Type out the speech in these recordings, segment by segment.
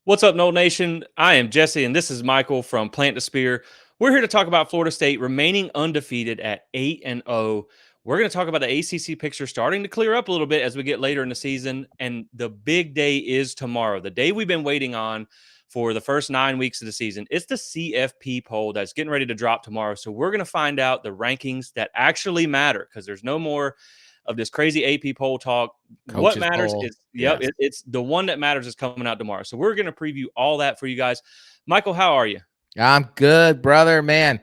What's up, Noel Nation? I am Jesse, and this is Michael from Plant to Spear. We're here to talk about Florida State remaining undefeated at 8-0. We're going to talk about the ACC picture starting to clear up a little bit as we get later in the season. And the big day is tomorrow, the day we've been waiting on for the first 9 weeks of the season. It's the CFP poll that's getting ready to drop tomorrow. So we're going to find out the rankings that actually matter because there's no more of this crazy AP poll talk. What Coaches matters poll. is, Yes. it's the one that matters is coming out tomorrow. So we're going to preview all that for you guys. Michael, how are you? I'm good, brother, man.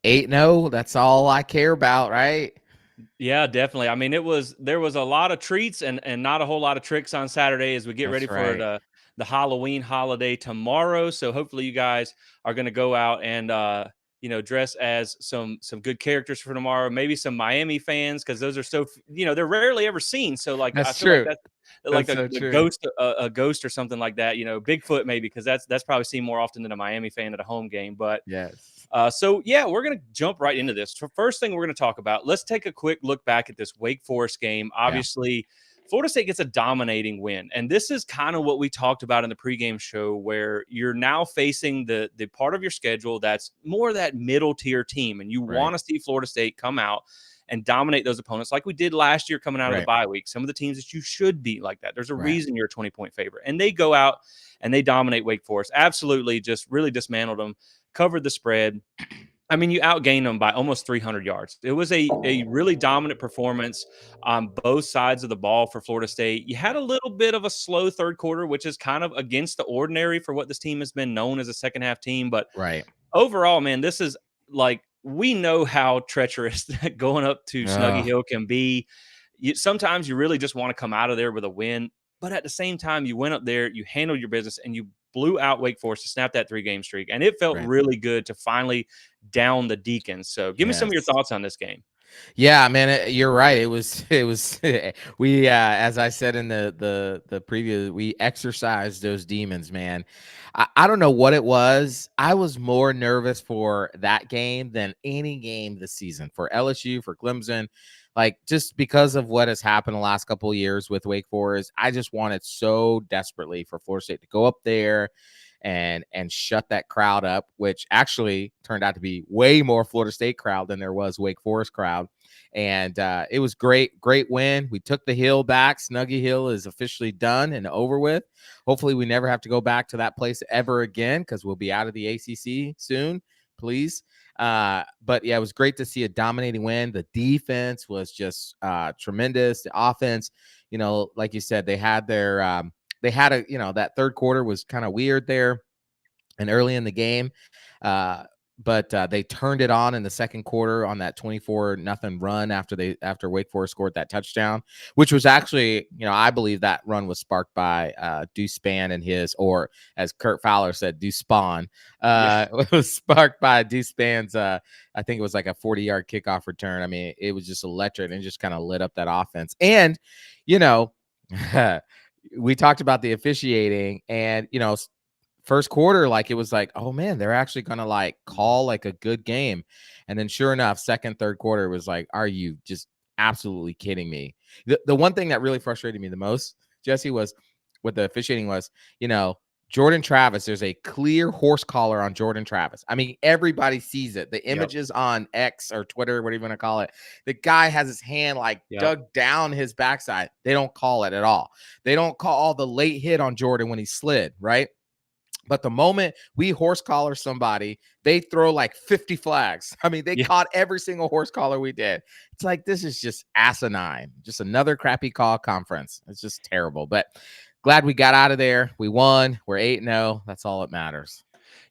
8-0, that's all I care about, right? Yeah, definitely. I mean, there was a lot of treats and not a whole lot of tricks on Saturday as we get ready That's for right. the Halloween holiday tomorrow. So hopefully you guys are going to go out and dress as some good characters for tomorrow. Maybe some Miami fans because those are they're rarely ever seen. So like I That's feel like true. that's like That's the, so the true. ghost a ghost or something like that. Bigfoot maybe because that's probably seen more often than a Miami fan at a home game. But Yes. so yeah, we're going to jump right into this. So first thing we're going to talk about, let's take a quick look back at this Wake Forest game. Yeah. Obviously, Florida State gets a dominating win. And this is kind of what we talked about in the pregame show, where you're now facing the part of your schedule that's more that middle tier team. And you Right. want to see Florida State come out and dominate those opponents like we did last year coming out of the Right. bye week. Some of the teams that you should beat like that. There's a Right. reason you're a 20-point favorite. And they go out and they dominate Wake Forest. Absolutely just really dismantled them, covered the spread. I mean, you outgained them by almost 300 yards. It was a really dominant performance on both sides of the ball for Florida State. You had a little bit of a slow third quarter, which is kind of against the ordinary for what this team has been known as a second half team. But Right. overall, man, this is like we know how treacherous going up to Snuggy Oh, Hill can be. Sometimes you really just want to come out of there with a win, but at the same time, you went up there, you handled your business, and you blew out Wake Forest to snap that 3-game streak. And it felt right. really good to finally down the Deacons. So, give me some of your Yes. thoughts on this game. Yeah, man, you're right. It was we as I said in the preview, we exercised those demons, man. I don't know what it was. I was more nervous for that game than any game this season for LSU, for Clemson. Like just because of what has happened the last couple of years with Wake Forest, I just wanted so desperately for Florida State to go up there and shut that crowd up, which actually turned out to be way more Florida State crowd than there was Wake Forest crowd. And it was great win. We took the hill back. Snuggy Hill is officially done and over with. Hopefully, we never have to go back to that place ever again because we'll be out of the ACC soon. Please. But yeah, it was great to see a dominating win. The defense was just tremendous. The offense, like you said, they had that third quarter was kind of weird there and early in the game. But they turned it on in the second quarter on that 24-0 run after Wake Forest scored that touchdown, which was actually, I believe that run was sparked by Deuce Spann and or as Kurt Fowler said, Deuce Spawn. Yeah. It was sparked by Deuce Spann's, I think it was like a 40-yard kickoff return. I mean, it was just electric and just kind of lit up that offense. And, you know, we talked about the officiating and, first quarter, like it was like, oh man, they're actually gonna like call like a good game. And then sure enough, second, third quarter was like, are you just absolutely kidding me? The one thing that really frustrated me the most, Jesse, was with the officiating was, Jordan Travis, there's a clear horse collar on Jordan Travis. I mean, everybody sees it. The Yep. images on X or Twitter, whatever you want to call it, the guy has his hand like Yep. dug down his backside. They don't call it at all. They don't call the late hit on Jordan when he slid, right? But the moment we horse collar somebody, they throw like 50 flags. I mean, they Yeah. caught every single horse collar we did. It's like, this is just asinine. Just another crappy call conference. It's just terrible. But glad we got out of there. We won. We're 8-0. That's all that matters.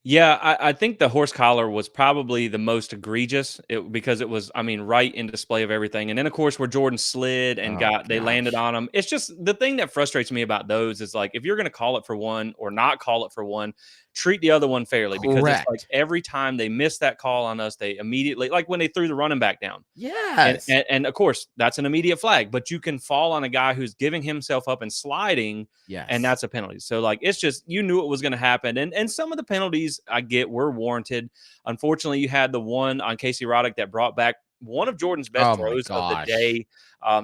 Yeah, I think the horse collar was probably the most egregious because it was, I mean, right in display of everything. And then, of course, where Jordan slid and Oh, they landed gosh. on him. It's just the thing that frustrates me about those is like, if you're going to call it for one or not call it for one, treat the other one fairly because it's like Correct. every time they miss that call on us, they immediately, like when they threw the running back down. And, Yes. and and of course, that's an immediate flag, but you can fall on a guy who's giving himself up and sliding, and Yes. that's a penalty. So, like, it's just you knew it was going to happen, and some of the penalties I get were warranted. Unfortunately, you had the one on Casey Roddick that brought back one of Jordan's best Oh my throws of the gosh. day.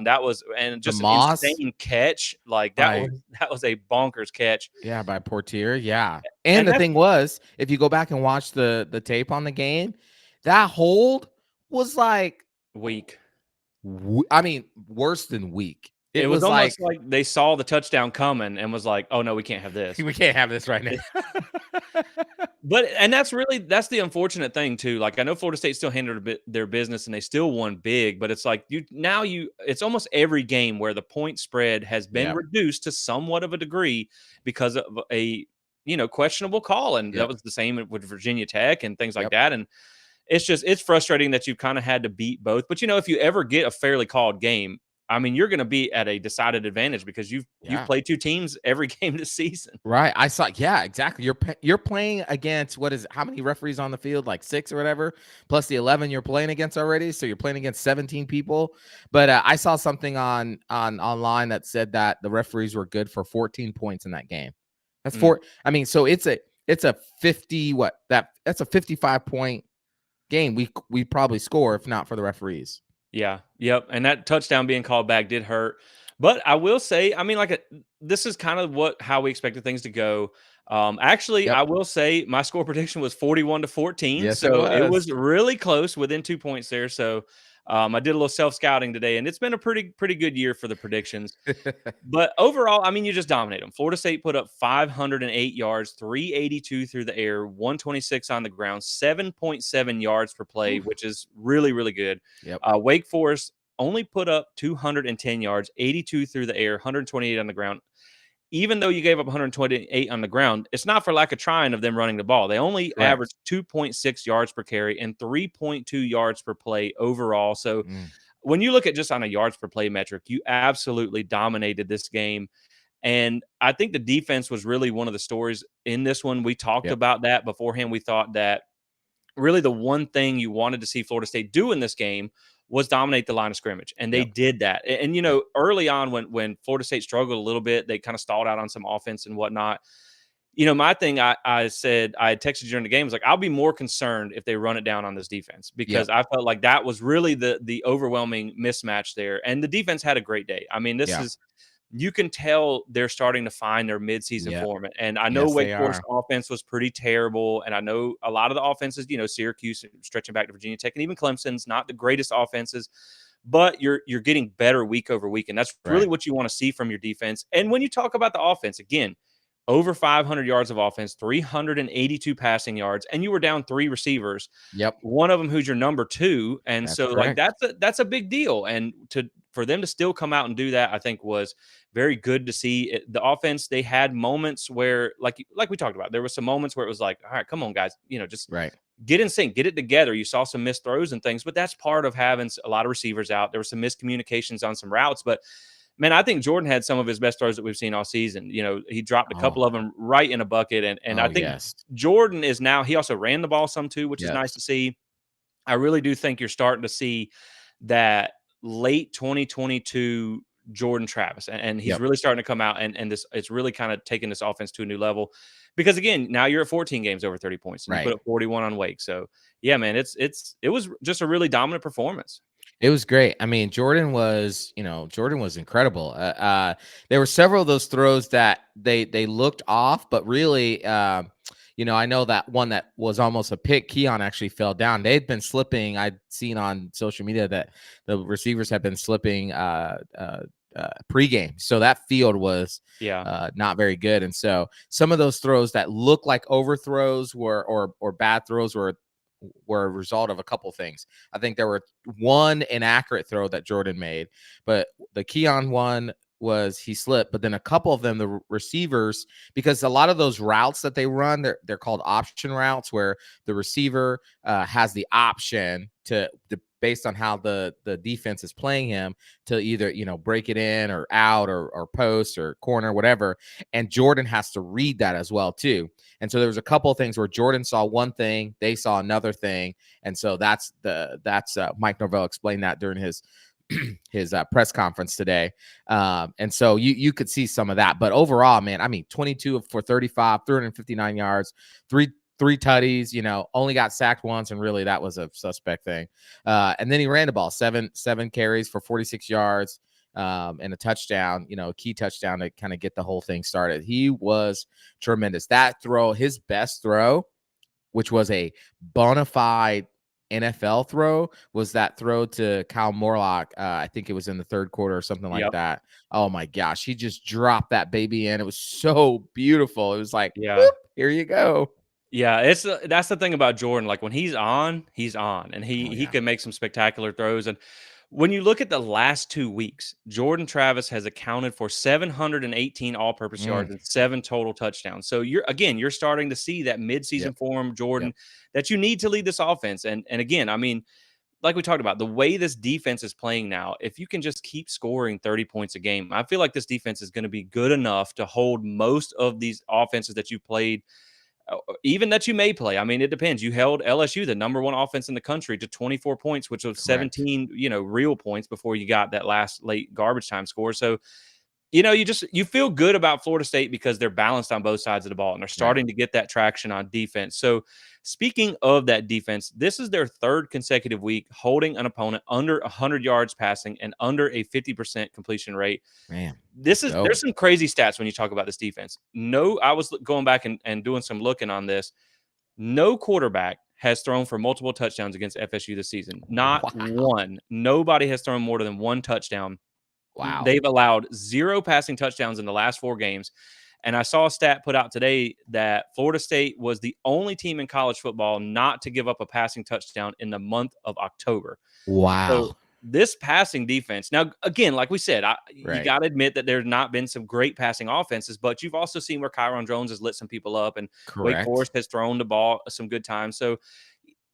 That was and The just an Moss insane catch. Like by that was a bonkers catch. yeah, by Portier, yeah. And And the that's thing was, if you go back and watch the tape on the game, that hold was like weak. I mean, worse than weak. It It was was almost like like they saw the touchdown coming and was like, "Oh no, we can't have this." we can't have this right now. But and that's the unfortunate thing too. Like I know Florida State still handled a bit their business and they still won big, but it's like it's almost every game where the point spread has been Yep, reduced to somewhat of a degree because of a questionable call, and that yep, was the same with Virginia Tech and things like yep. that. And it's frustrating that you've kind of had to beat both. But if you ever get a fairly called game, I mean, you're going to be at a decided advantage because you've Yeah. played two teams every game this season. Right. I saw. Yeah, exactly. You're playing against what is it, how many referees on the field? Like 6 or whatever, plus the 11 you're playing against already. So you're playing against 17 people. But I saw something on online that said that the referees were good for 14 points in that game. That's Mm. four. I mean, so it's a 50 that's a 55-point game. We probably score if not for the referees. Yeah, yep, and that touchdown being called back did hurt. But I will say, I mean, this is kind of how we expected things to go. Actually, Yep. I will say my score prediction was 41-14, Yes, it so it was. was really close, within 2 points there. So I did a little self scouting today, and it's been a pretty good year for the predictions. But overall, I mean, you just dominate them. Florida State put up 508 yards, 382 through the air, 126 on the ground, 7.7 yards per play, Whew. which is really, really good. Yep. Wake Forest only put up 210 yards, 82 through the air, 128 on the ground. Even though you gave up 128 on the ground, it's not for lack of trying of them running the ball. They only Correct. averaged 2.6 yards per carry and 3.2 yards per play overall. So Mm. when you look at just on a yards per play metric, you absolutely dominated this game. And I think the defense was really one of the stories in this one. We talked Yep. about that beforehand. We thought that really the one thing you wanted to see Florida State do in this game was dominate the line of scrimmage, and they Yep. did that. And Yep. early on when Florida State struggled a little bit, they kind of stalled out on some offense and whatnot. My thing I said I had texted you during the game was like, I'll be more concerned if they run it down on this defense because Yep. I felt like that was really the overwhelming mismatch there. And the defense had a great day. I mean, this Yeah. is you can tell they're starting to find their midseason Yep. form. And I know Yes, Wake they Forest are. offense was pretty terrible. And I know a lot of the offenses, Syracuse stretching back to Virginia Tech and even Clemson's not the greatest offenses, but you're getting better week over week. And that's really Right. what you want to see from your defense. And when you talk about the offense, again, over 500 yards of offense, 382 passing yards, and you were down 3 receivers, Yep. one of them who's your number 2, and That's so, like, correct. that's a big deal, and for them to still come out and do that, I think was very good to see. The offense, they had moments where, like we talked about, there were some moments where it was like, "All right, come on, guys, just Right. get in sync, get it together." You saw some missed throws and things, but that's part of having a lot of receivers out. There were some miscommunications on some routes, but man, I think Jordan had some of his best throws that we've seen all season. He dropped a Oh. couple of them right in a bucket, and I Oh, think yes. Jordan is now. He also ran the ball some too, which is nice Yes. to see. I really do think you're starting to see that late 2022 Jordan Travis, and he's Yep. really starting to come out, and this it's really kind of taking this offense to a new level. Because again, now you're at 14 games over 30 points, and you put Right. up 41 on Wake. So yeah, man, it was just a really dominant performance. It was great. I mean, Jordan was incredible. There were several of those throws that they looked off, but really, I know that one that was almost a pick. Keon actually fell down. They'd been slipping. I'd seen on social media that the receivers had been slipping pregame, so that field was Yeah, not very good. And so some of those throws that look like overthrows or bad throws were a result of a couple things. I think there were one inaccurate throw that Jordan made, but the Keon one was he slipped, but then a couple of them, the receivers, because a lot of those routes that they run, they're called option routes, where the receiver has the option to based on how the defense is playing him to either break it in or out or post or corner, whatever. And Jordan has to read that as well too. And so there was a couple of things where Jordan saw one thing, they saw another thing, and so that's Mike Norvell explained that during his his press conference today. And so you could see some of that, but overall, man, I mean, 22 for 35, 359 yards, 3 tutties, only got sacked once, and really that was a suspect thing. And then he ran the ball, seven carries for 46 yards, and a touchdown, a key touchdown to kind of get the whole thing started. He was tremendous. That throw, his best throw, which was a bona fide NFL throw, was that throw to Kyle Morlock. I think it was in the third quarter or something like Yep. that. Oh my gosh, he just dropped that baby in. It was so beautiful. It was like, Yeah. boop, here you go. Yeah, it's that's the thing about Jordan. Like when he's on, and Oh he yeah. can make some spectacular throws. And when you look at the last 2 weeks, Jordan Travis has accounted for 718 all-purpose Mm, yards and 7 total touchdowns. So you're starting to see that yep. midseason form, Yep. Jordan, that you need to lead this offense. And again, I mean, like we talked about, the way this defense is playing now, if you can just keep scoring 30 points a game, I feel like this defense is going to be good enough to hold most of these offenses that you played, even that you may play. I mean, it depends. You held LSU, the number one offense in the country, to 24 points, which was Correct. 17, real points before you got that last late garbage time score. So, you feel good about Florida State because they're balanced on both sides of the ball and they're Right. starting to get that traction on defense. So, speaking of that defense, this is their third consecutive week holding an opponent under 100 yards passing and under a 50% completion rate. Man, let's There's go. some crazy stats when you talk about this defense. No, I was going back and doing some looking on this. No quarterback has thrown for multiple touchdowns against FSU this season. Not Wow. one. Nobody has thrown more than one touchdown. Wow. They've allowed 0 passing touchdowns in the last 4 games. And I saw a stat put out today that Florida State was the only team in college football not to give up a passing touchdown in the month of October. So Wow. this passing defense, now again, like we said, you Right. got to admit that there's not been some great passing offenses, but you've also seen where Kyron Jones has lit some people up, and Wake Correct. Forest has thrown the ball some good times. So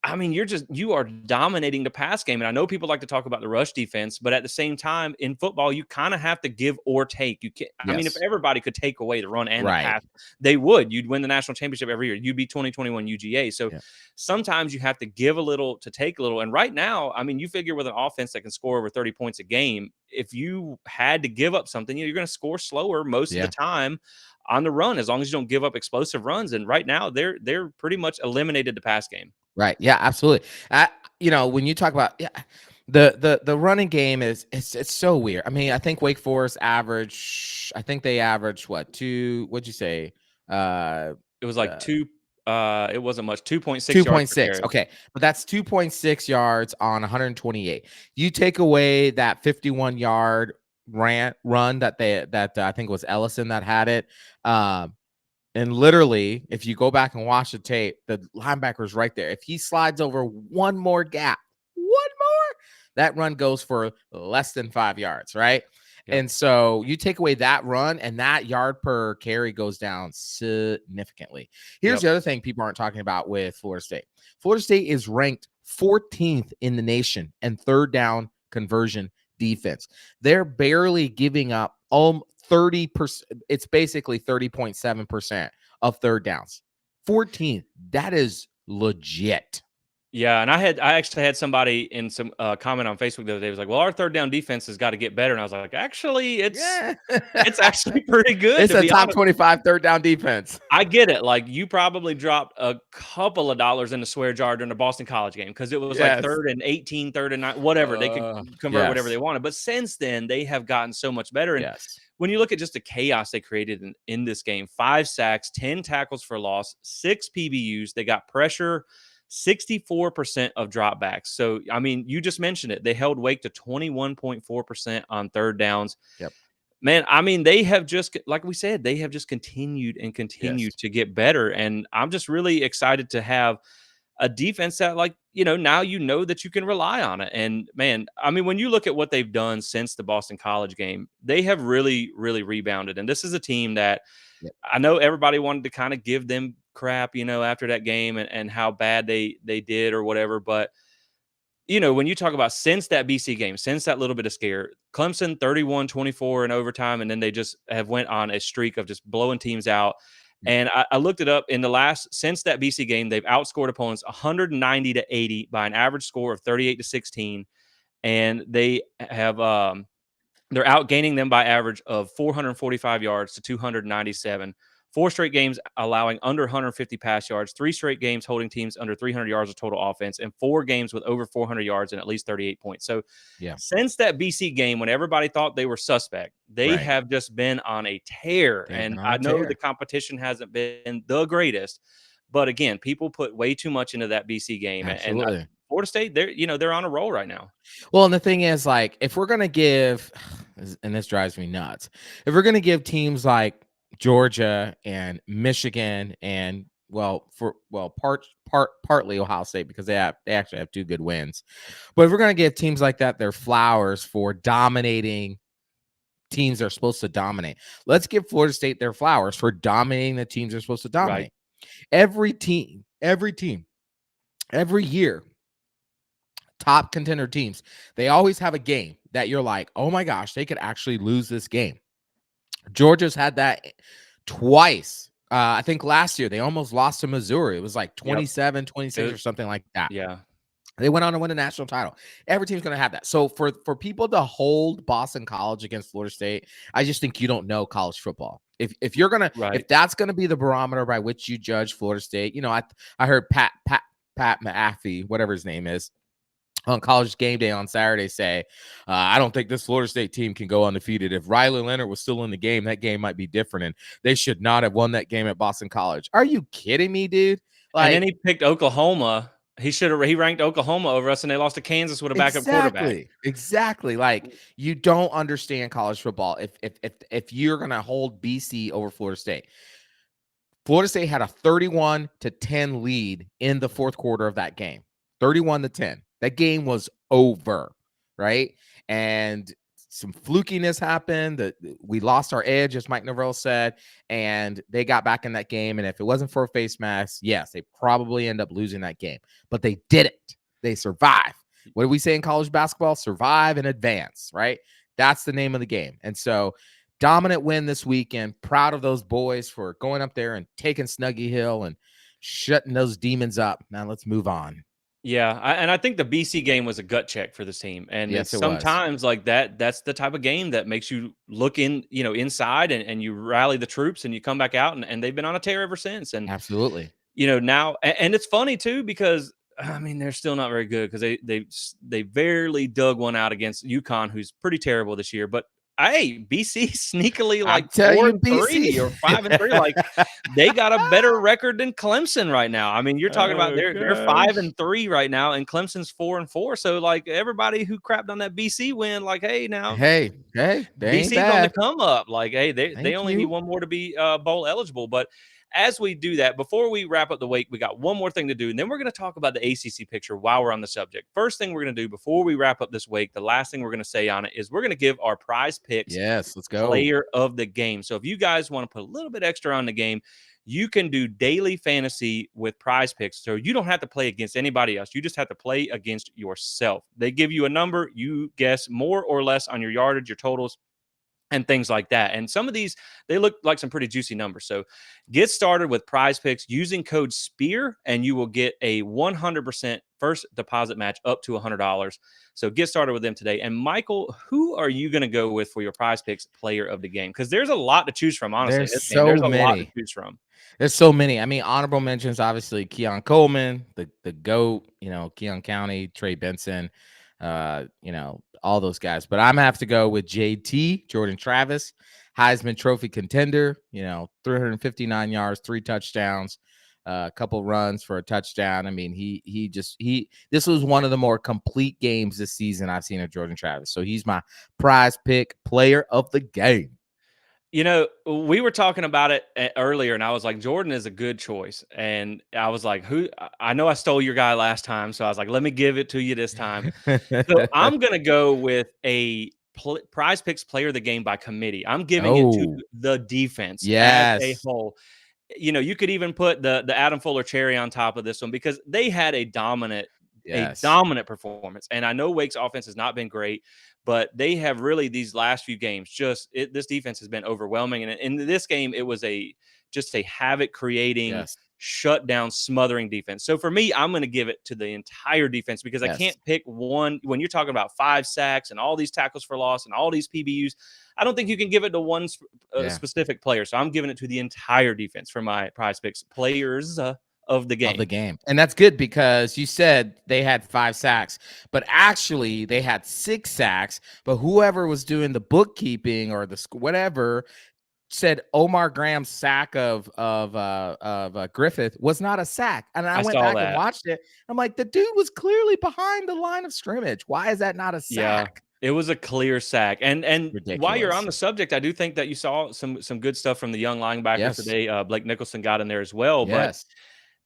I mean, you are dominating the pass game, and I know people like to talk about the rush defense, but at the same time, in football, you kind of have to give or take. You can I mean, if Yes. everybody could take away the run and the Right. pass, they would. You'd win the national championship every year. You'd be 2021 UGA. So Yeah. sometimes you have to give a little to take a little. And right now, I mean, you figure with an offense that can score over 30 points a game, if you had to give up something, you're going to score slower most of the Yeah. time on the run, as long as you don't give up explosive runs. And right now, they're pretty much eliminated the pass game. Right. Yeah, absolutely. When you talk about, yeah, the running game is it's so weird. I mean, I think Wake Forest average, I think they average what, two, what'd you say? Uh It was like uh 2, it wasn't much, 2.6 yards per 2.6. carry. Okay. But that's 2.6 yards on 128. You take away that 51-yard run that I think was Ellison that had it. Um And literally, if you go back and watch the tape, the linebacker's right there. If he slides over one more gap, one more, that run goes for less than 5 yards, right? Yep. And so you take away that run, and that yard per carry goes down significantly. Here's Yep. the other thing people aren't talking about with Florida State. Florida State is ranked 14th in the nation and third down conversion defense. They're barely giving up 30%. It's basically 30.7% of third downs. 14. That is legit. Yeah, and I actually had somebody in some, comment on Facebook the other day, was like, "Well, our third down defense has gotta get better," and I was like, "Actually, Yeah. it's actually pretty good, It's to a be top honest." 25 third down defense. I get it, like, you probably dropped a couple of dollars in the swear jar during the Boston College game because it was, like, Yes. 3rd and 18, 3rd and 9, whatever, they could convert whatever they Yes. wanted, but since then, they have gotten so much better. And Yes. when you look at just the chaos they created in this game, 5 sacks, 10 tackles for loss, 6 PBUs, they got pressure, 64% of dropbacks. So, I mean, you just mentioned it. They held Wake to 21.4% on third downs. Yep. Man, I mean, they have just, like we said, they have just continued and Yes. continued to get better. And I'm just really excited to have a defense that, like, now that you can rely on it. And man, I mean, when you look at what they've done since the Boston College game, they have really, really rebounded. And this is a team that Yep. I know everybody wanted to kind of give them crap, after that game, and how bad they did or whatever. But when you talk about since that BC game, since that little bit of scare, Clemson 31-24 in overtime, and then they just have went on a streak of just blowing teams out. Yep. And I looked it up in the last since that BC game, they've outscored opponents 190-80 by an average score of 38-16, and they have they're outgaining them by average of 445 yards to 297. 4 straight games allowing under 150 pass yards, 3 straight games holding teams under 300 yards of total offense, and 4 games with over 400 yards and at least 38 points. So Yeah. since that BC game, when everybody thought they were suspect, they Right. have just been on a tear. They've And been on I a know the tear. competition hasn't been the greatest, but again, people put way too much into that BC game. And Absolutely. Florida State, they're on a roll right now. Well, and the thing is, like, if we're gonna give, and this drives me nuts, if we're gonna give teams like Georgia and Michigan and partly Ohio State because they actually have 2 good wins, but if we're gonna give teams like that their flowers for dominating teams they're supposed to dominate, let's give Florida State their flowers for dominating the teams they're supposed to Right. dominate. Every team, every year top contender teams, they always have a game that you're like, oh my gosh, they could actually lose this game. Georgia's had that twice. I think last year they almost lost to Missouri. It was like Yep. 27-26 or something like that. Yeah. They went on to win a national title. Every team's going to have that. So for people to hold Boston College against Florida State, I just think you don't know college football. If Right. that's gonna be the barometer by which you judge Florida State, I heard Pat McAfee, whatever his name is, on College Game Day on Saturday say, I don't think this Florida State team can go undefeated. If Riley Leonard was still in the game, that game might be different, and they should not have won that game at Boston College. Are you kidding me, dude? And then Like, he picked Oklahoma. He ranked Oklahoma over us, and they lost to Kansas with a backup quarterback. exactly. Like, you don't understand college football if you're gonna hold BC over Florida State. Florida State had a 31-10 lead in the fourth quarter of that game. 31-10. That game was over, right? And some flukiness happened. That we lost our edge, as Mike Norvell said, and they got back in that game. And if it wasn't for a face mask, yes, they probably end up losing that game. But they did it. They survived. What do we say in college basketball? Survive and advance, right? That's the name of the game. And so, dominant win this weekend. Proud of those boys for going up there and taking Snuggy Hill and shutting those demons up. Now let's move on. Yeah, and I think the BC game was a gut check for this team, and it's Yes, it was. sometimes like that. That's the type of game that makes you look inside, and you rally the troops, and you come back out, and they've been on a tear ever since. And Absolutely. now, and it's funny too because I mean they're still not very good because they barely dug one out against UConn, who's pretty terrible this year. But hey, BC sneakily I'm like telling four you, and three or BC. 5-3, like they got a better record than Clemson right now. I mean, you're talking about Oh they're five gosh. and three right now, and Clemson's 4-4. So like everybody who crapped on that BC win, like hey now Hey, they ain't BC's on the bad. come up. Like, hey, they Thank only need you. one more to be bowl eligible. But as we do that, before we wrap up the week, we got one more thing to do, and then we're going to talk about the ACC picture while we're on the subject. First thing we're going to do before we wrap up this week, the last thing we're going to say on it is we're going to give our prize picks Yes, let's go. player of the game. So if you guys want to put a little bit extra on the game, you can do daily fantasy with prize picks. So you don't have to play against anybody else. You just have to play against yourself. They give you a number, you guess more or less on your yardage, your totals, and things like that. And some of these, they look like some pretty juicy numbers. So get started with prize picks using code SPEAR, and you will get a 100% first deposit match up to $100. So get started with them today. And Michael, who are you going to go with for your prize picks player of the game? Because there's a lot to choose from, honestly, in There's this game. There's so a lot to many. choose from. There's so many. I mean, honorable mentions, obviously, Keon Coleman, the GOAT, Keon County, Trey Benson, all those guys. But I'm gonna have to go with JT, Jordan Travis, Heisman Trophy contender, 359 yards, 3 touchdowns, a couple runs for a touchdown. I mean, this was one of the more complete games this season I've seen of Jordan Travis. So he's my prize pick player of the game. We were talking about it earlier, and I was like, Jordan is a good choice. And I was like, I know I stole your guy last time. So I was like, let me give it to you this time. So I'm going to go with a prize picks player of the game by committee. I'm giving it to Oh, the defense as a yes. whole. You could even put the Adam Fuller cherry on top of this one because they had a Yes. dominant performance. And I know Wake's offense has not been great, but they have really these last few games this defense has been overwhelming. And in this game, it was just a havoc creating Yes. shut down, smothering defense. So for me, I'm going to give it to the entire defense because I Yes. can't pick one. When you're talking about 5 sacks and all these tackles for loss and all these PBUs, I don't think you can give it to one Yeah. specific player. So I'm giving it to the entire defense for my Prize Picks players of the Of the game. game. And that's good because you said they had 5 sacks, but actually they had 6 sacks. But whoever was doing the bookkeeping or the whatever said Omar Graham's sack of Griffith was not a sack. And I I went saw back and that. watched it. I'm like, the dude was clearly behind the line of scrimmage. Why is that not a Yeah, sack? it was a clear sack. And while you're on Ridiculous. the subject, I do think that you saw some good stuff from the young linebackers Yes. today. Blake Nicholson got in there as well. But Yes.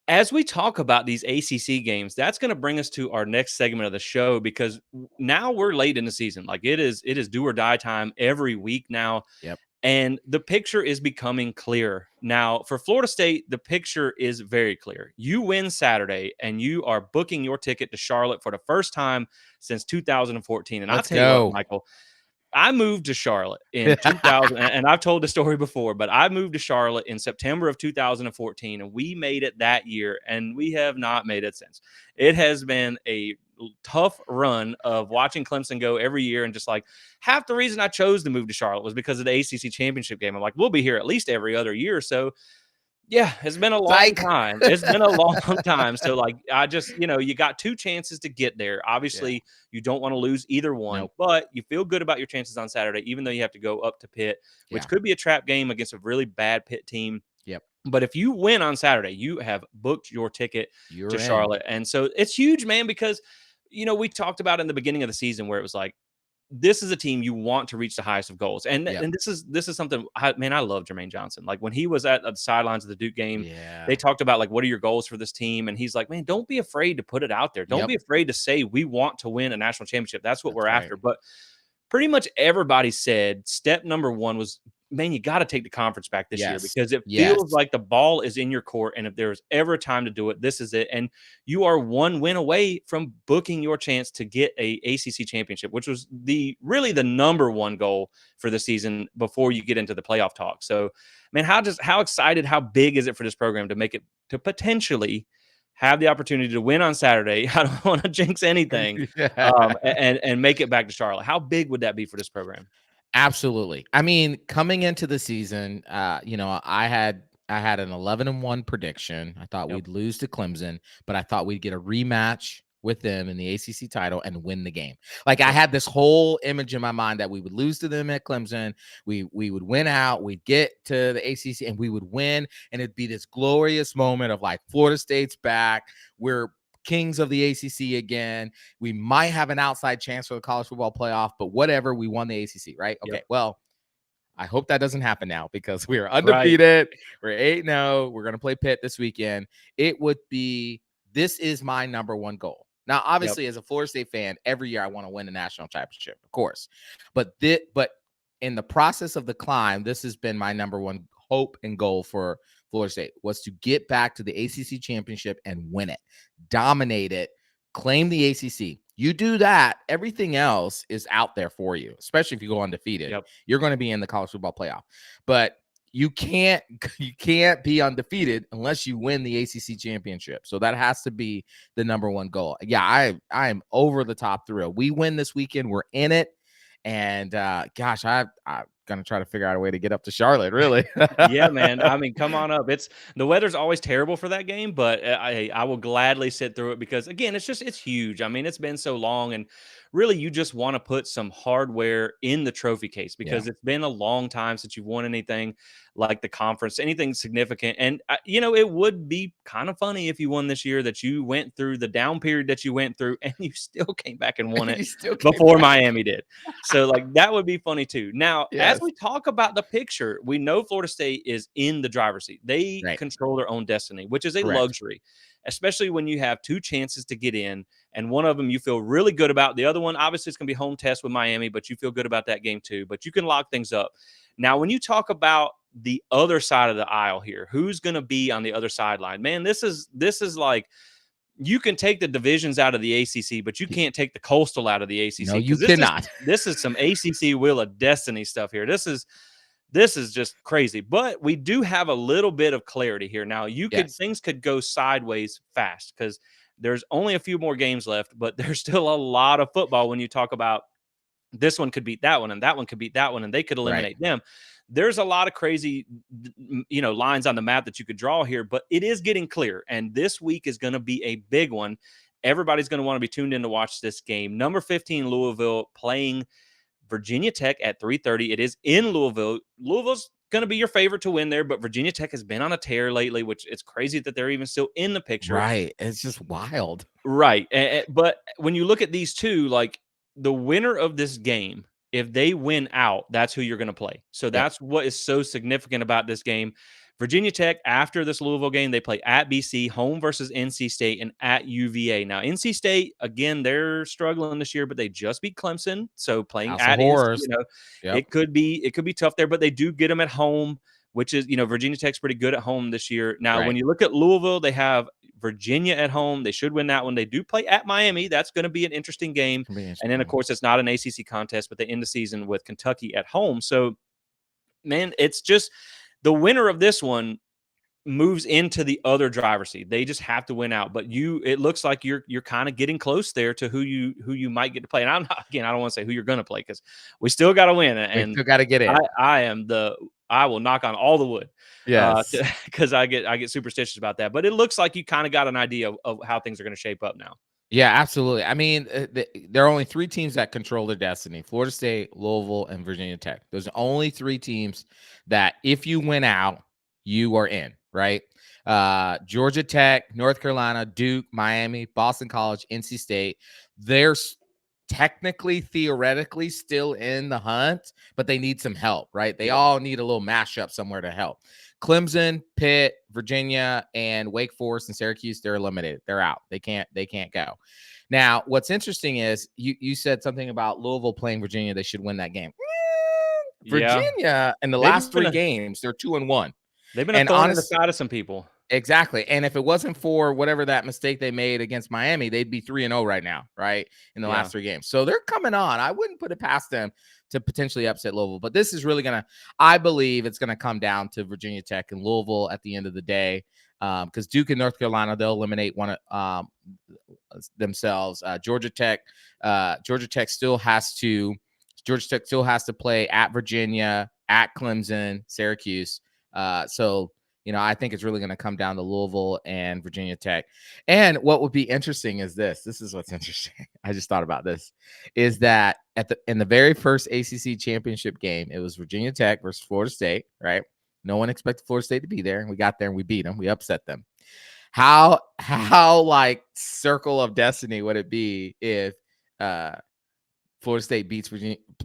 as we talk about these ACC games, that's going to bring us to our next segment of the show because now we're late in the season. Like it is do or die time every week now. Yep. And the picture is becoming clear. Now, for Florida State, the picture is very clear. You win Saturday and you are booking your ticket to Charlotte for the first time since 2014. And I'll Let's tell you what, go. Michael, I moved to Charlotte in 2000, and I've told the story before, but I moved to Charlotte in September of 2014, and we made it that year, and we have not made it since. It has been a tough run of watching Clemson go every year, and just like half the reason I chose to move to Charlotte was because of the ACC championship game. I'm like, we'll be here at least every other year, so yeah, it's been a long Psych. time. It's been a long time. So, like, I just, you got 2 chances to get there. Yeah. Obviously, you don't want to lose either one, Nope. but you feel good about your chances on Saturday, even though you have to go up to Pitt, Yeah. which could be a trap game against a really bad Pitt team. Yep. But if you win on Saturday, you have booked your ticket You're to in. Charlotte. And so it's huge, man, because, we talked about in the beginning of the season where it was like, this is a team you want to reach the highest of goals. And Yep. this is something I love Jermaine Johnson. Like when he was at the sidelines of the Duke game, Yeah. they talked about like what are your goals for this team? And he's like, man, don't be afraid to put it out there. Don't Yep. be afraid to say we want to win a national championship. That's what That's we're right. after. But pretty much everybody said step number 1 was, man, you got to take the conference back this year Yes. because it Yes. feels like the ball is in your court. And if there's ever a time to do it, this is it. And you are 1 win away from booking your chance to get a ACC championship, which was really the number 1 goal for the season before you get into the playoff talk. So, man, how excited, how big is it for this program to make it to potentially have the opportunity to win on Saturday? I don't want to jinx anything, and make it back to Charlotte. How big would that be for this program? Absolutely. I mean, coming into the season, I had an 11-1 prediction. I thought Yep. we'd lose to Clemson, but I thought we'd get a rematch with them in the ACC title and win the game. Like I had this whole image in my mind that we would lose to them at Clemson, we would win out, we'd get to the ACC and we would win, and it'd be this glorious moment of like Florida State's back, we're kings of the ACC again. We might have an outside chance for the college football playoff, but whatever, we won the ACC, right? Okay. Yep. Well, I hope that doesn't happen now because we are Right. undefeated. We're 8-0. We're going to play Pitt this weekend. This is my number 1 goal. Now, obviously, as a Florida State fan, every year I want to win a national championship, of course. But in the process of the climb, this has been my number 1 hope and goal for Florida State, was to get back to the ACC championship and win it, dominate it, claim the ACC. You do that, everything else is out there for you, especially if you go undefeated. Yep. You're going to be in the college football playoff. But you can't be undefeated unless you win the ACC championship. So that has to be the number 1 goal. Yeah, I am over the top thrilled. We win this weekend, we're in it. And gosh, I'm gonna try to figure out a way to get up to Charlotte. Really? Yeah, man. I mean, come on up. It's the weather's always terrible for that game, but I will gladly sit through it because again, it's huge. I mean, it's been so long, and really, you just want to put some hardware in the trophy case because it's been a long time since you've won anything like the conference, anything significant. And it would be kind of funny if you won this year that you went through the down period that you went through, and you still came back and won it You still came before back. Miami did. So, like, that would be funny too. Now, as Yes. we talk about the picture, we know Florida State is in the driver's seat. They Right. control their own destiny, which is a Correct. luxury, especially when you have 2 chances to get in, and one of them you feel really good about. The other one, obviously, it's going to be home test with Miami, but you feel good about that game too. But you can lock things up. Now, when you talk about the other side of the aisle here, who's going to be on the other sideline? Man, this is like, you can take the divisions out of the ACC, but you can't take the Coastal out of the ACC. No, you 'Cause cannot. This is some ACC Wheel of Destiny stuff here. This This is just crazy. But we do have a little bit of clarity here. Now, Yes. things could go sideways fast because there's only a few more games left, but there's still a lot of football when you talk about this one could beat that one and that one could beat that one and they could Right. eliminate them. There's a lot of crazy lines on the map that you could draw here, but it is getting clear, and this week is going to be a big one. Everybody's going to want to be tuned in to watch this game. Number 15 Louisville playing Virginia Tech at 3:30. It is in Louisville. Louisville's going to be your favorite to win there, but Virginia Tech has been on a tear lately, which it's crazy that they're even still in the picture. Right. It's just wild. Right. But when you look at these two, like the winner of this game, if they win out, that's who you're going to play. So Yep. that's what is so significant about this game. Virginia Tech, after this Louisville game, they play at BC, home versus NC State, and at UVA. Now, NC State, again, they're struggling this year, but they just beat Clemson. So playing House of at NC, Horrors. Yep. it could be tough there, but they do get them at home, which is, Virginia Tech's pretty good at home this year. Now, Right. when you look at Louisville, they have Virginia at home. They should win that one. They do play at Miami. That's going to be an interesting game. Can be And then, of interesting. course, it's not an ACC contest, but they end the season with Kentucky at home. So, man, it's just the winner of this one moves into the other driver's seat. They just have to win out. But it looks like you're kind of getting close there to who you might get to play. And I'm not, again, I don't want to say who you're going to play because we still got to win. We And still got to get in. I will knock on all the wood Yes. because I get superstitious about that. But it looks like you kind of got an idea of how things are going to shape up now. Yeah, absolutely. I mean, there are only three teams that control their destiny: Florida State, Louisville, and Virginia Tech. Those are only three teams that, if you win out, you are in, right? Georgia Tech, North Carolina, Duke, Miami, Boston College, NC State. They're technically, theoretically still in the hunt, but they need some help, right? They all need a little mashup somewhere to help. Clemson, Pitt, Virginia, and Wake Forest and Syracuse, they're eliminated. They're out. They can't go. Now, what's interesting is you said something about Louisville playing Virginia. They should win that game. Yeah. Virginia, in the They've last three games, they're 2-1. They've been a And thorn in the side of some people. Exactly. And if it wasn't for whatever that mistake they made against Miami, they'd be 3-0 right now, right? In the last three games. So they're coming on. I wouldn't put it past them to potentially upset Louisville. But this is really I believe it's going to come down to Virginia Tech and Louisville at the end of the day. Because Duke and North Carolina, they'll eliminate one themselves. Georgia Tech still has to play at Virginia, at Clemson, Syracuse. So I think it's really going to come down to Louisville and Virginia Tech. And what would be interesting is this. This is what's interesting. I just thought about this. Is that in the very first ACC championship game, it was Virginia Tech versus Florida State, right? No one expected Florida State to be there. We got there and we beat them. We upset them. How like circle of destiny would it be if Florida State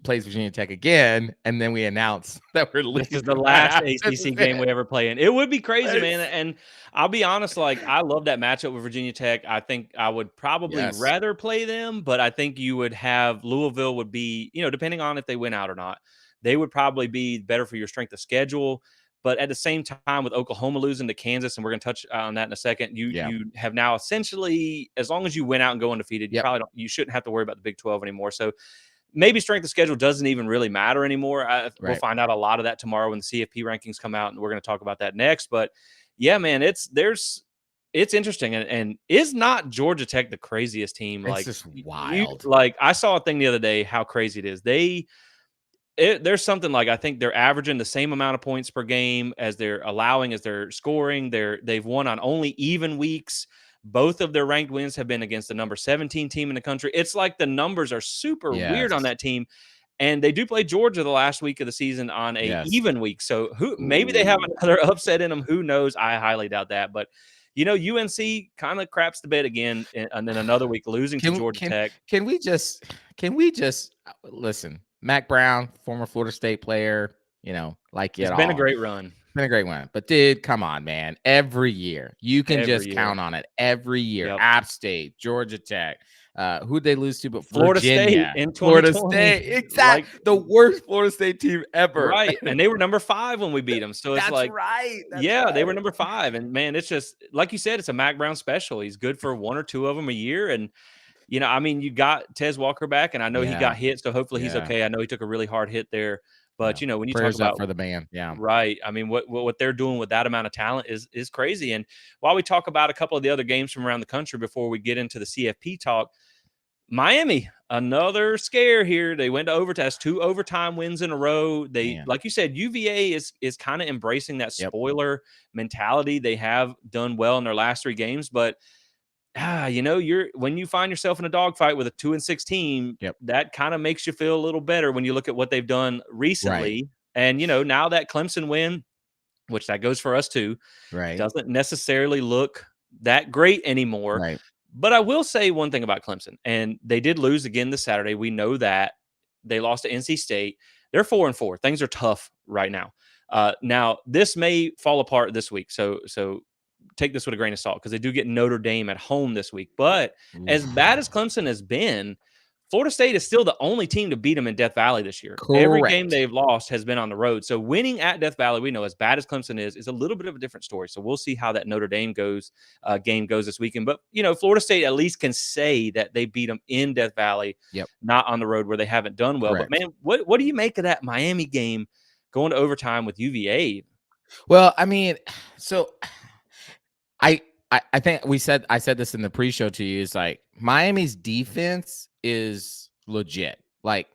plays Virginia Tech again, and then we announce that we're leaving? This is the last ACC game we ever play in. It would be crazy, man. And I'll be honest, like I love that matchup with Virginia Tech. I think I would probably rather play them, but I think you would have Louisville would be, depending on if they win out or not, they would probably be better for your strength of schedule. But at the same time, with Oklahoma losing to Kansas, and we're going to touch on that in a second, you have now essentially, as long as you win out and go undefeated, you shouldn't have to worry about the Big 12 anymore. So maybe strength of schedule doesn't even really matter anymore. We'll find out a lot of that tomorrow when the CFP rankings come out, and we're going to talk about that next. But yeah, man, it's interesting, and is not Georgia Tech the craziest team? It's Like just wild. I saw a thing the other day how crazy it is. There's something like I think they're averaging the same amount of points per game as they're allowing, as they're scoring. They've won on only even weeks. Both of their ranked wins have been against the number 17 team in the country. It's like the numbers are super weird on that team. And they do play Georgia the last week of the season on a even week. So maybe they have another upset in them. Who knows? I highly doubt that. But UNC kind of craps the bed again, and then another week losing to Georgia Tech. Can we just listen? Mac Brown, former Florida State player, It's been a great run. Been a great one. But dude, come on, man. Every year. You can just count on it. Every year. Yep. App State, Georgia Tech. Who'd they lose to? But Florida Virginia. State in 2020. Florida State. Exactly. The worst Florida State team ever. Right. And they were number 5 when we beat them. So it's That's right. That's they were number 5. And man, it's just like you said, it's a Mac Brown special. He's good for 1 or 2 of them a year. And you got Tez Walker back, and I know he got hit, so hopefully he's okay. I know he took a really hard hit there. But Yeah. when you talk Prayers up about for the man. Yeah. right, I mean, what they're doing with that amount of talent is crazy. And while we talk about a couple of the other games from around the country before we get into the CFP talk, Miami, another scare here. They went to overtime. That's 2 overtime wins in a row. They, Man. like you said, UVA is kind of embracing that Yep. spoiler mentality. They have done well in their last 3 games, but you're when you find yourself in a dogfight with a 2-6 team, Yep. that kind of makes you feel a little better when you look at what they've done Right. recently. And now that Clemson win, which that goes for us too, Right. doesn't necessarily look that great anymore. Right. But I will say one thing about Clemson, and they did lose again this Saturday. We know that they lost to NC State. They're 4-4. Things are tough right now. Now this may fall apart this week, so take this with a grain of salt because they do get Notre Dame at home this week. But as Oof. bad as Clemson has been, Florida State is still the only team to beat them in Death Valley this year. Every game Correct. they've lost has been on the road. So winning at Death Valley, we know as bad as Clemson is a little bit of a different story. So we'll see how that Notre Dame game goes this weekend. But Florida State at least can say that they beat them in Death Valley, Yep. not on the road where they haven't done well. But Correct. man, what do you make of that Miami game going to overtime with UVA? Well, I mean, so I I think I said this in the pre-show to you. Is like Miami's defense is legit. Like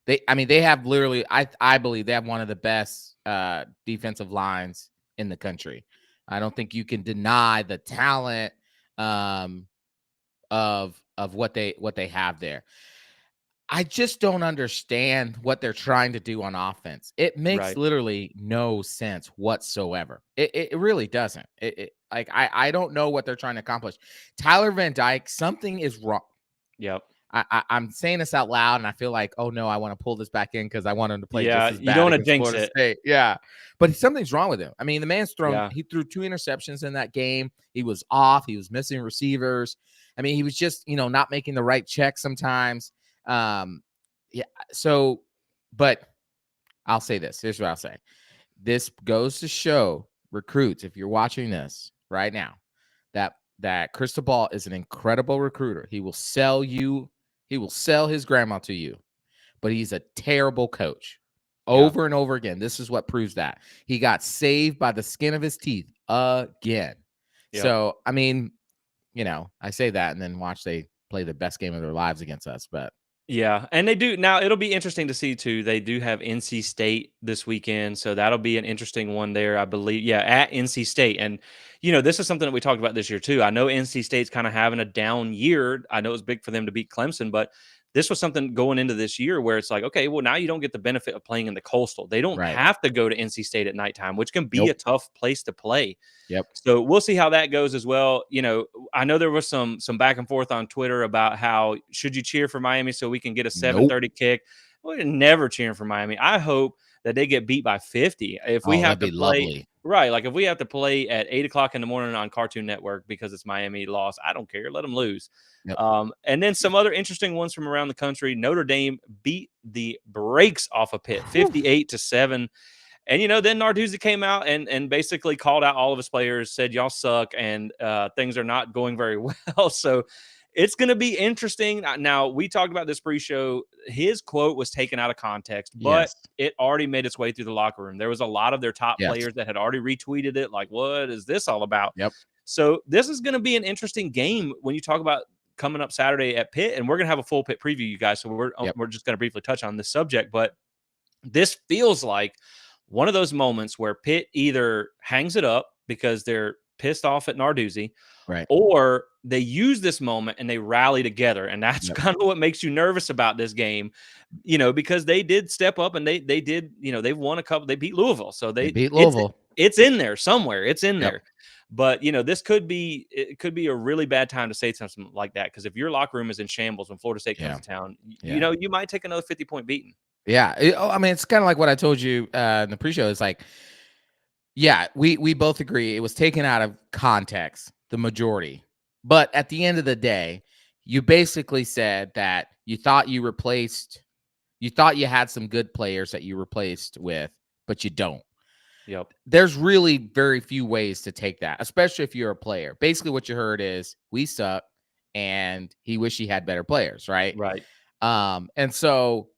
they have literally I believe they have one of the best defensive lines in the country. I don't think you can deny the talent um of what they have there. I just don't understand what they're trying to do on offense. It makes Right. literally no sense whatsoever. It really doesn't. Like I don't know what they're trying to accomplish. Tyler Van Dyke, something is wrong. Yep. I'm saying this out loud, and I feel like, oh no, I want to pull this back in because I want him to play just Yeah. as You don't bad want to against jinx Florida it. State. Yeah, but something's wrong with him. I mean, the man's Yeah. he threw 2 interceptions in that game. He was off. He was missing receivers. I mean, he was just not making the right check sometimes. Yeah. So, but I'll say this. Here's what I'll say. This goes to show recruits, if you're watching this right now, that Cristobal is an incredible recruiter. He will sell his grandma to you, but he's a terrible coach. Yeah. Over and over again. This is what proves that. He got saved by the skin of his teeth again. Yep. So, I mean, I say that and then watch they play the best game of their lives against us. But Yeah, and they do now. It'll be interesting to see too. They do have NC State this weekend, so that'll be an interesting one there, I believe. Yeah, at NC State, and this is something that we talked about this year too. I know NC State's kind of having a down year. I know it was big for them to beat Clemson, but this was something going into this year where it's like, okay, well now you don't get the benefit of playing in the Coastal. They don't right. have to go to NC State at nighttime, which can be Nope. a tough place to play. Yep. So we'll see how that goes as well. I know there was some back and forth on Twitter about how should you cheer for Miami so we can get a Nope. 7:30 kick. We're never cheering for Miami. I hope that they get beat by 50. If we Oh, have that'd to be play lovely. right, like if we have to play at 8 o'clock in the morning on Cartoon Network because it's Miami lost, I don't care. Let them lose. Yep. And then some other interesting ones from around the country. Notre Dame beat the brakes off of Pitt, Whew. 58-7. And then Narduzzi came out and basically called out all of his players, said y'all suck, and things are not going very well. So it's going to be interesting. Now we talked about this pre-show. His quote was taken out of context, but Yes. it already made its way through the locker room. There was a lot of their top Yes. players that had already retweeted it, like, "What is this all about?" Yep. So this is going to be an interesting game when you talk about coming up Saturday at Pitt, and we're going to have a full Pitt preview, you guys. So we're just going to briefly touch on this subject, but this feels like one of those moments where Pitt either hangs it up because they're pissed off at Narduzzi, Right. or they use this moment and they rally together. And that's Yep. kind of what makes you nervous about this game, because they did step up and they did, they've won a couple, they beat Louisville. So They beat it's Louisville. it's in there somewhere. It's in Yep. there. But this could be a really bad time to say something like that. Because if your locker room is in shambles when Florida State comes Yeah. to town, Yeah. you might take another 50-point beating. Yeah. I mean, it's kind of like what I told you in the pre-show. It's like, yeah, we both agree it was taken out of context, the majority. But at the end of the day, you basically said that you thought you had some good players that you replaced with, but you don't. Yep. There's really very few ways to take that, especially if you're a player. Basically, what you heard is we suck and he wish he had better players, right? Right. And so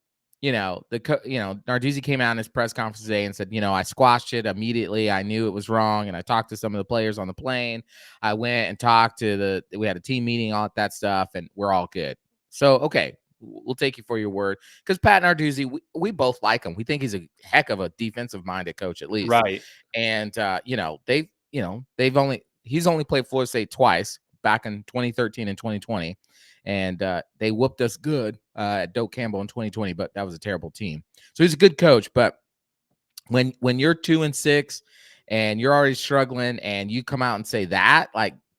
Narduzzi came out in his press conference today and said, I squashed it immediately. I knew it was wrong. And I talked to some of the players on the plane. I went and talked to we had a team meeting, all that stuff, and we're all good. So, okay, we'll take you for your word. Because Pat Narduzzi, we both like him. We think he's a heck of a defensive minded coach, at least. Right. And, he's only played Florida State twice, back in 2013 and 2020. And they whooped us good at Doak Campbell in 2020, but that was a terrible team. So he's a good coach. But when you're 2-6 and you're already struggling and you come out and say that,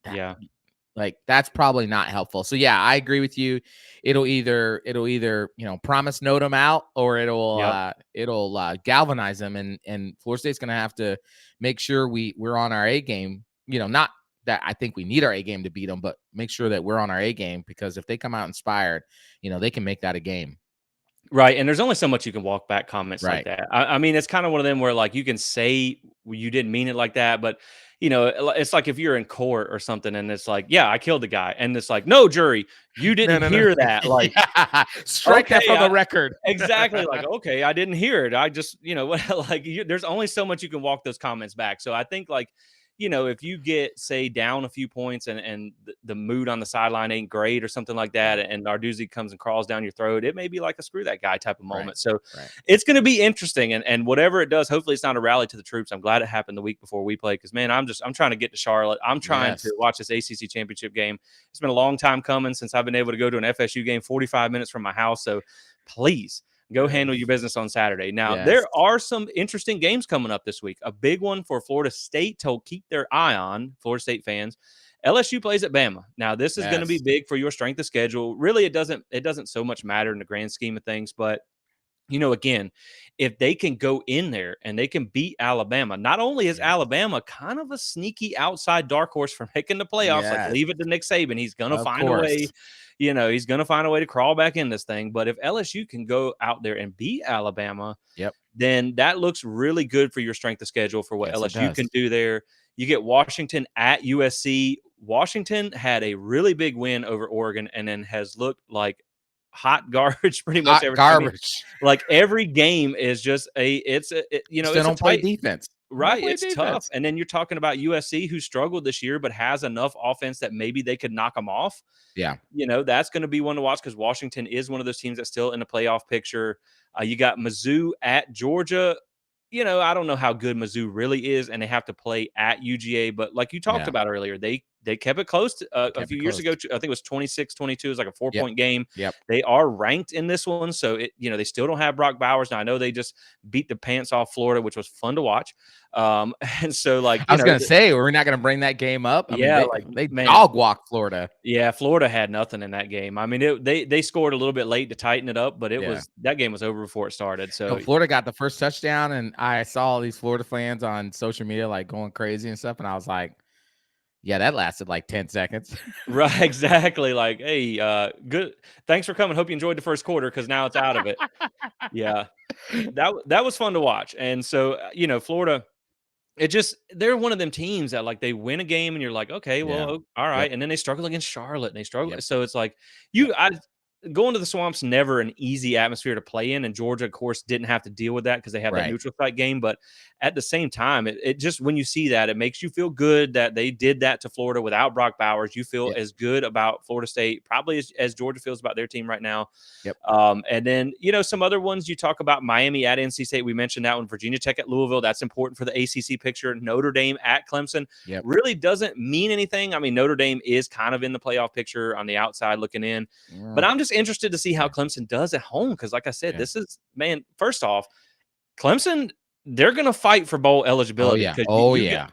Yeah. That's probably not helpful. So yeah, I agree with you. It'll either promise note them out, or it'll galvanize them, and Florida State's going to have to make sure we're on our A game. Not that I think we need our A game to beat them, but make sure that we're on our A game, because if they come out inspired, they can make that a game. Right, and there's only so much you can walk back comments like Right. that. I mean, it's kind of one of them where, like, you can say you didn't mean it like that, but, it's like if you're in court or something and it's like, "Yeah, I killed the guy," and it's like, "No, jury, you didn't No. hear that." Like, Strike that okay, from the record. exactly, like, "Okay, I didn't hear it. I just," like, there's only so much you can walk those comments back. So I think, like, if you get, say, down a few points and the mood on the sideline ain't great or something like that, and Narduzzi comes and crawls down your throat, it may be like a screw that guy type of moment. Right. So Right. it's going to be interesting. And whatever it does, hopefully it's not a rally to the troops. I'm glad it happened the week before we play, because, man, I'm trying to get to Charlotte. I'm trying to Yes. watch this ACC championship game. It's been a long time coming since I've been able to go to an FSU game 45 minutes from my house. So please, go handle your business on Saturday. Now, Yes. there are some interesting games coming up this week. A big one for Florida State to keep their eye on, Florida State fans. LSU plays at Bama. Now, this is going to be Yes. big for your strength of schedule. Really, it doesn't so much matter in the grand scheme of things, but again, if they can go in there and they can beat Alabama, not only is Yes. Alabama kind of a sneaky outside dark horse for making the playoffs, like, Yes. leave it to Nick Saban. He's going to Of find a way, course. he's going to find a way to crawl back in this thing. But if LSU can go out there and beat Alabama, Yep. then that looks really good for your strength of schedule for what Yes, it LSU does. can do there. You get Washington at USC. Washington had a really big win over Oregon and then has looked like hot garbage pretty much Hot every time. garbage. Like, every game is just it's Still it's a don't play tight, defense. Don't right? play It's tough. defense. And then you're talking about USC, who struggled this year but has enough offense that maybe they could knock them off. Yeah. That's going to be one to watch, because Washington is one of those teams that's still in the playoff picture. You got Mizzou at Georgia. I don't know how good Mizzou really is, and they have to play at UGA. But like you talked Yeah. about earlier, they kept it close a Kept few it years close. ago. I think it was 26-22. It was like a 4-point game. Yep. They are ranked in this one, so they still don't have Brock Bowers. Now, I know they just beat the pants off Florida, which was fun to watch. And so, like, I was gonna say, we're not gonna bring that game up. I mean, yeah, like, they man, dog walked Florida. yeah, Florida had nothing in that game. I mean, they scored a little bit late to tighten it up, but Yeah. that game was over before it started. So Florida got the first touchdown, and I saw all these Florida fans on social media like going crazy and stuff, and I was like, yeah, that lasted like 10 seconds. right, exactly. Like, hey, good. Thanks for coming. Hope you enjoyed the first quarter, because now it's out of it. Yeah, that was fun to watch. And so, Florida, they're one of them teams that, like, they win a game and you're like, okay, Yeah. well, all right. Yep. And then they struggle against Charlotte and they struggle. Yep. So it's like, Yep. going to the Swamp's never an easy atmosphere to play in. And Georgia, of course, didn't have to deal with that because they have that Right. neutral site game. But at the same time, it just, when you see that, it makes you feel good that they did that to Florida without Brock Bowers. You feel Yep. as good about Florida State, probably as Georgia feels about their team right now. Yep. And then, some other ones you talk about: Miami at NC State. We mentioned that one. Virginia Tech at Louisville. That's important for the ACC picture. Notre Dame at Clemson. Yep. Really doesn't mean anything. I mean, Notre Dame is kind of in the playoff picture on the outside looking in, but I'm just interested to see how Clemson does at home. Cause like I said, this is, man, first off, Clemson, they're going to fight for bowl eligibility.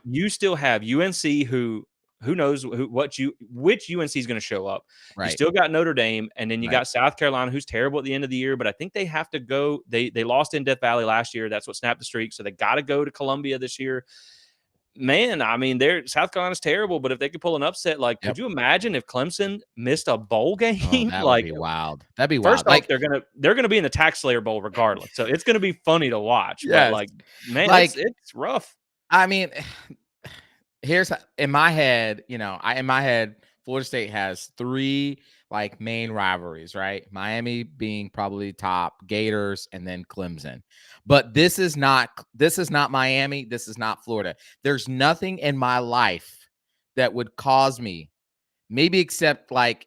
You still have UNC, who knows which UNC is going to show up. Right. You still got Notre Dame, and then you got South Carolina, who's terrible at the end of the year, but I think they have to go. They lost in Death Valley last year. That's what snapped the streak. So they got to go to Columbia this year. Man, I mean, South Carolina's terrible, but if they could pull an upset, like, could you imagine if Clemson missed a bowl game? Oh, that would be wild. That'd be wild. First off, they're gonna be in the Tax Slayer Bowl regardless, so it's gonna be funny to watch. Yes. But, like, man, it's rough. I mean, here's in my head, Florida State has three like main rivalries, right? Miami being probably top, Gators, and then Clemson. But this is not Miami. This is not Florida. There's nothing in my life that would cause me, maybe except like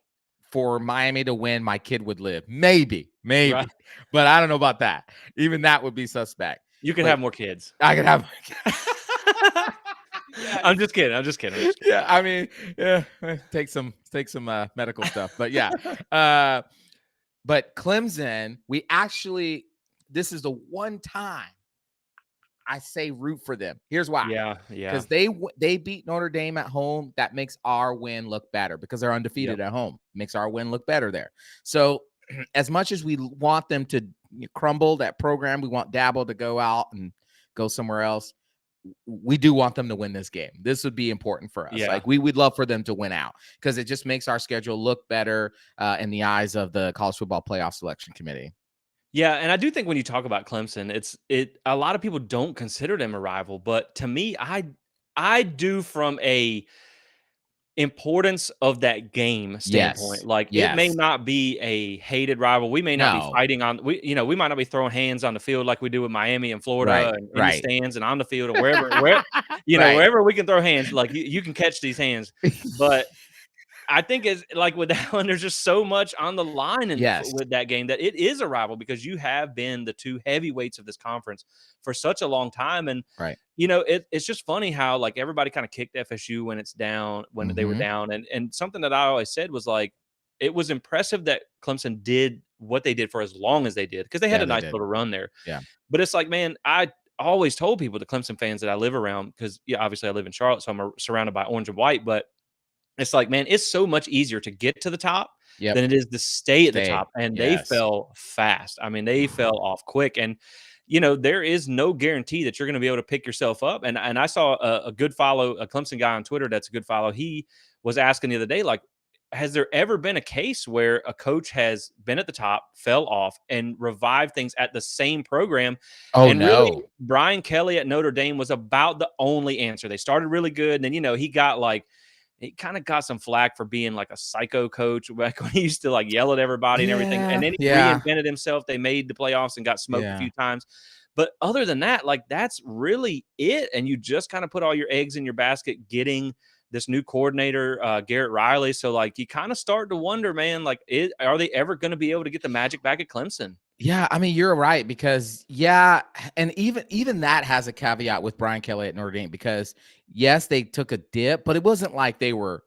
for Miami to win, my kid would live. Maybe, Right. but I don't know about that. Even that would be suspect. You can But have more kids. I could have. Yeah, I'm just kidding. I'm just kidding. I'm just kidding. yeah. I mean, yeah, take some medical stuff, but yeah. Uh, but Clemson, we actually, this is the one time I say root for them. Here's why. Yeah. Yeah. Because they beat Notre Dame at home. That makes our win look better because they're undefeated Yep. at home. Makes our win look better there. So as much as we want them to crumble that program, we want Dabble to go out and go somewhere else. We do want them to win this game. This would be important for us. Yeah. Like we would love for them to win out because it just makes our schedule look better in the eyes of the college football playoff selection committee. Yeah, and I do think when you talk about Clemson, a lot of people don't consider them a rival, but to me, I do from a importance of that game standpoint. Yes. Like it may Yes. not be a hated rival. We may not be No. fighting on we might not be throwing hands on the field like we do with Miami and Florida Right. and in the Right. stands and on the field and where right. wherever we can throw hands, like you can catch these hands. But I think it's like with that one, there's just so much on the line yes. with that game that it is a rival because you have been the two heavyweights of this conference for such a long time. And, Right. it's just funny how like everybody kind of kicked FSU when it's down, when they were Mhm. down. And something that I always said was like, it was impressive that Clemson did what they did for as long as they did because they had Yeah, a they nice did. little run there. Yeah. But it's like, man, I always told people, the Clemson fans that I live around, because yeah, obviously I live in Charlotte, so I'm surrounded by orange and white, but it's like, man, it's so much easier to get to the top Yep. than it is to stay at the Stay. top, and they Yes. fell fast. I mean, they fell off quick, and, there is no guarantee that you're gonna be able to pick yourself up, and I saw a good follow, a Clemson guy on Twitter that's a good follow. He was asking the other day, like, has there ever been a case where a coach has been at the top, fell off, and revived things at the same program? Oh, And really, no. Brian Kelly at Notre Dame was about the only answer. They started really good, and then, he got, like, he kinda got some flack for being like a psycho coach back when he used to, like, yell at everybody and everything, and Yeah. then he Yeah. reinvented himself. They made the playoffs and got smoked a Yeah. few times, but other than that, like, that's really it, and you just kinda put all your eggs in your basket getting this new coordinator, Garrett Riley, so, like, you kinda start to wonder, man, like, are they ever gonna be able to get the magic back at Clemson? Yeah, I mean, you're right because and even that has a caveat with Brian Kelly at Notre Dame because yes, they took a dip, but it wasn't like they were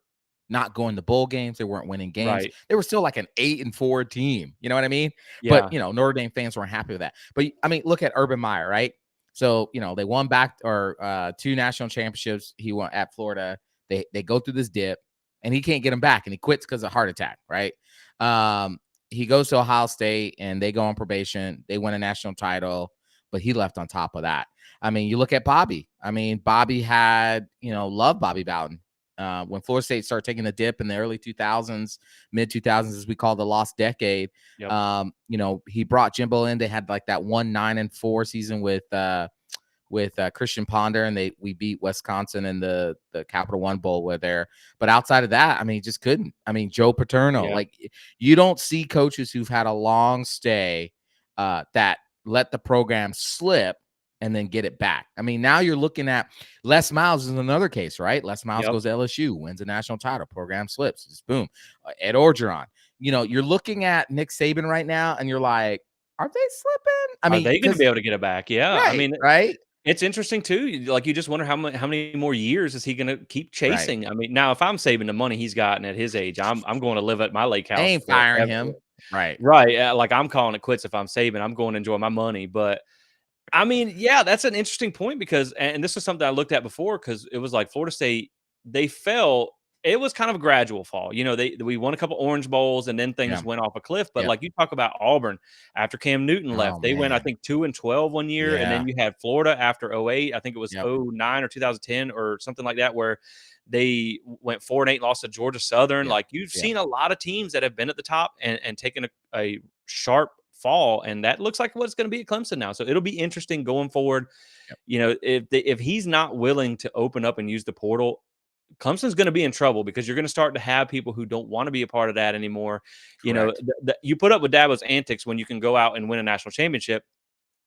not going to bowl games, they weren't winning games. Right. They were still like an 8-4 team. You know what I mean? But Yeah. Notre Dame fans weren't happy with that. But I mean, look at Urban Meyer, right? So, they won back or two national championships. He won at Florida. They go through this dip and he can't get them back and he quits because of heart attack, right? Um, he goes to Ohio State and they go on probation. They win a national title, but he left on top of that. I mean, you look at Bobby. I mean, Bobby had, love Bobby Bowden. When Florida State started taking a dip in the early 2000s, mid 2000s, as we call the lost decade, Yep. he brought Jimbo in. They had like that 1-9-4 season with Christian Ponder, and we beat Wisconsin in the Capital One Bowl were there. But outside of that, I mean, just couldn't. I mean, Joe Paterno, Yeah. like you don't see coaches who've had a long stay that let the program slip and then get it back. I mean, now you're looking at Les Miles is another case, right? Les Miles Yep. goes to LSU, wins a national title, program slips, just boom. Ed Orgeron. You're looking at Nick Saban right now, and you're like, are they slipping? I Are mean, they gonna be because able to get it back? Yeah. I right, mean, right, it's interesting too. Like you just wonder how many more years is he going to keep right. chasing? I mean, now if I'm saving the money he's gotten at his age, I'm going to live at my lake They house ain't firing forever. him. Right. Right? Like I'm calling it quits if I'm saving. I'm going to enjoy my money. But I mean, yeah, that's an interesting point because, and this is something I looked at before because it was like Florida State, they fell. It was kind of a gradual fall. We won a couple Orange Bowls and then things Yeah. went off a cliff. But Yep. like you talk about Auburn after Cam Newton Oh, left, they went, I man. think, 2-12 one year. And then Yeah. you had Florida after 08. I think it was Yep. 09 or 2010 or something like that, where they went 4-8, lost to Georgia Southern. Yep. Like you've Yep. seen a lot of teams that have been at the top and taken a sharp fall, and that looks like what it's going to be at Clemson now. So it'll be interesting going forward. Yep. If he's not willing to open up and use the portal, Clemson's going to be in trouble because you're going to start to have people who don't want to be a part of that anymore. Correct. You put up with Dabo's antics when you can go out and win a national championship.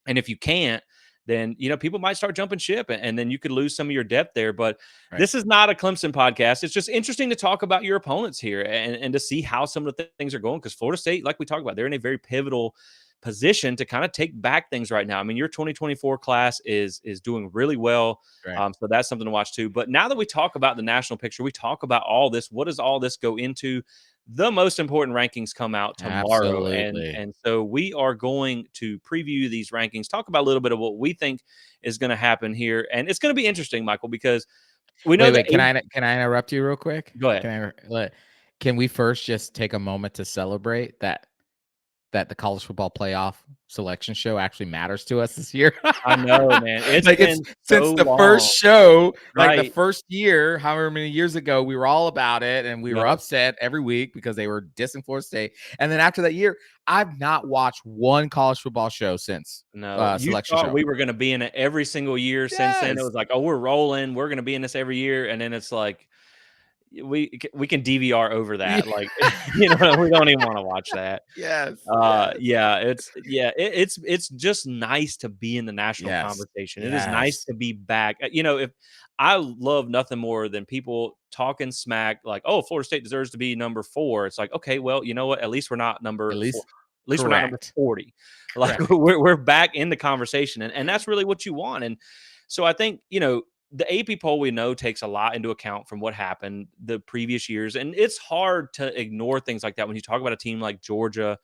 And if you can't, then people might start jumping ship, and then you could lose some of your depth there. But Right. this is not a Clemson podcast. It's just interesting to talk about your opponents here and to see how some of the things are going. Because Florida State, like we talked about, they're in a very pivotal position to kind of take back things right now. I mean, your 2024 class is doing really well. Right. So that's something to watch too. But now that we talk about the national picture, we talk about all this. What does all this go into? The most important rankings come out tomorrow, and Absolutely. so we are going to preview these rankings, talk about a little bit of what we think is going to happen here, and it's going to be interesting, Michael, because we know Wait, that wait. Can I interrupt you real quick? go ahead. Can we first just take a moment to celebrate that the college football playoff selection show actually matters to us this year? I know, man. It's Like, it's been since so the long, first show, like the right? first year, however many years ago, we were all about it and we were Yep. upset every week because they were dissing Florida State. And then after that year, I've not watched one college football show since No, you selection thought show. we were going to be in it every single year since then. It Yes. was like, oh, we're rolling. We're going to be in this every year, and then it's like we can DVR over Yeah. that. Like, we don't even want to watch that. Yes. Yes. It's just nice to be in the national Yes. conversation. It is nice Yes. to be back. If I love nothing more than people talking smack like, "Oh, Florida State deserves to be number 4." It's like, "Okay, well, you know what? At least we're not At number 4. least At least we're not number correct. 40." Like Correct. we're back in the conversation, and that's really what you want. And so I think, the AP poll we know takes a lot into account from what happened the previous years, and it's hard to ignore things like that when you talk about a team like Georgia.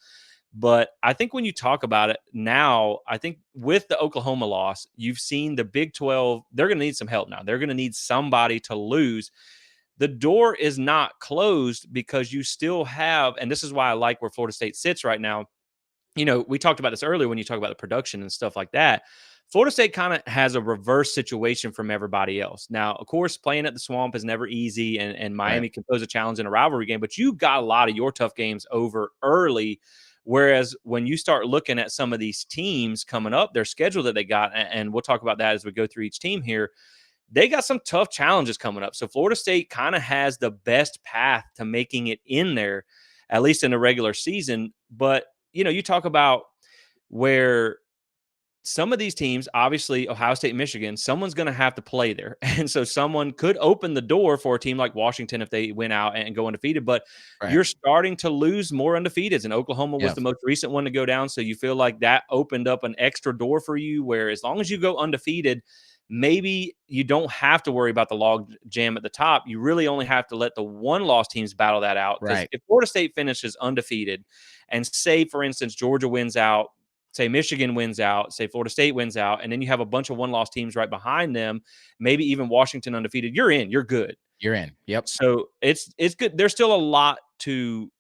But I think when you talk about it now, I think with the Oklahoma loss, you've seen the Big 12, they're going to need some help now. They're going to need somebody to lose. The door is not closed because you still have, and this is why I like where Florida State sits right now. We talked about this earlier when you talk about the production and stuff like that. Florida State kind of has a reverse situation from everybody else. Now, of course, playing at the Swamp is never easy, and Right. Miami can pose a challenge in a rivalry game, but you got a lot of your tough games over early. Whereas when you start looking at some of these teams coming up, their schedule that they got, and we'll talk about that as we go through each team here, they got some tough challenges coming up. So Florida State kind of has the best path to making it in there, at least in the regular season. But, you talk about where some of these teams, obviously Ohio State, Michigan, someone's going to have to play there. And so someone could open the door for a team like Washington if they win out and go undefeated. But Right. you're starting to lose more undefeateds. And Oklahoma was the Yes. most recent one to go down. So you feel like that opened up an extra door for you where as long as you go undefeated, maybe you don't have to worry about the log jam at the top. You really only have to let the one loss teams battle that out. Because Right. if Florida State finishes undefeated and say, for instance, Georgia wins out, say Michigan wins out, say Florida State wins out, and then you have a bunch of one-loss teams right behind them, maybe even Washington undefeated, you're in, you're good. You're in. Yep. So it's good. There's still a lot to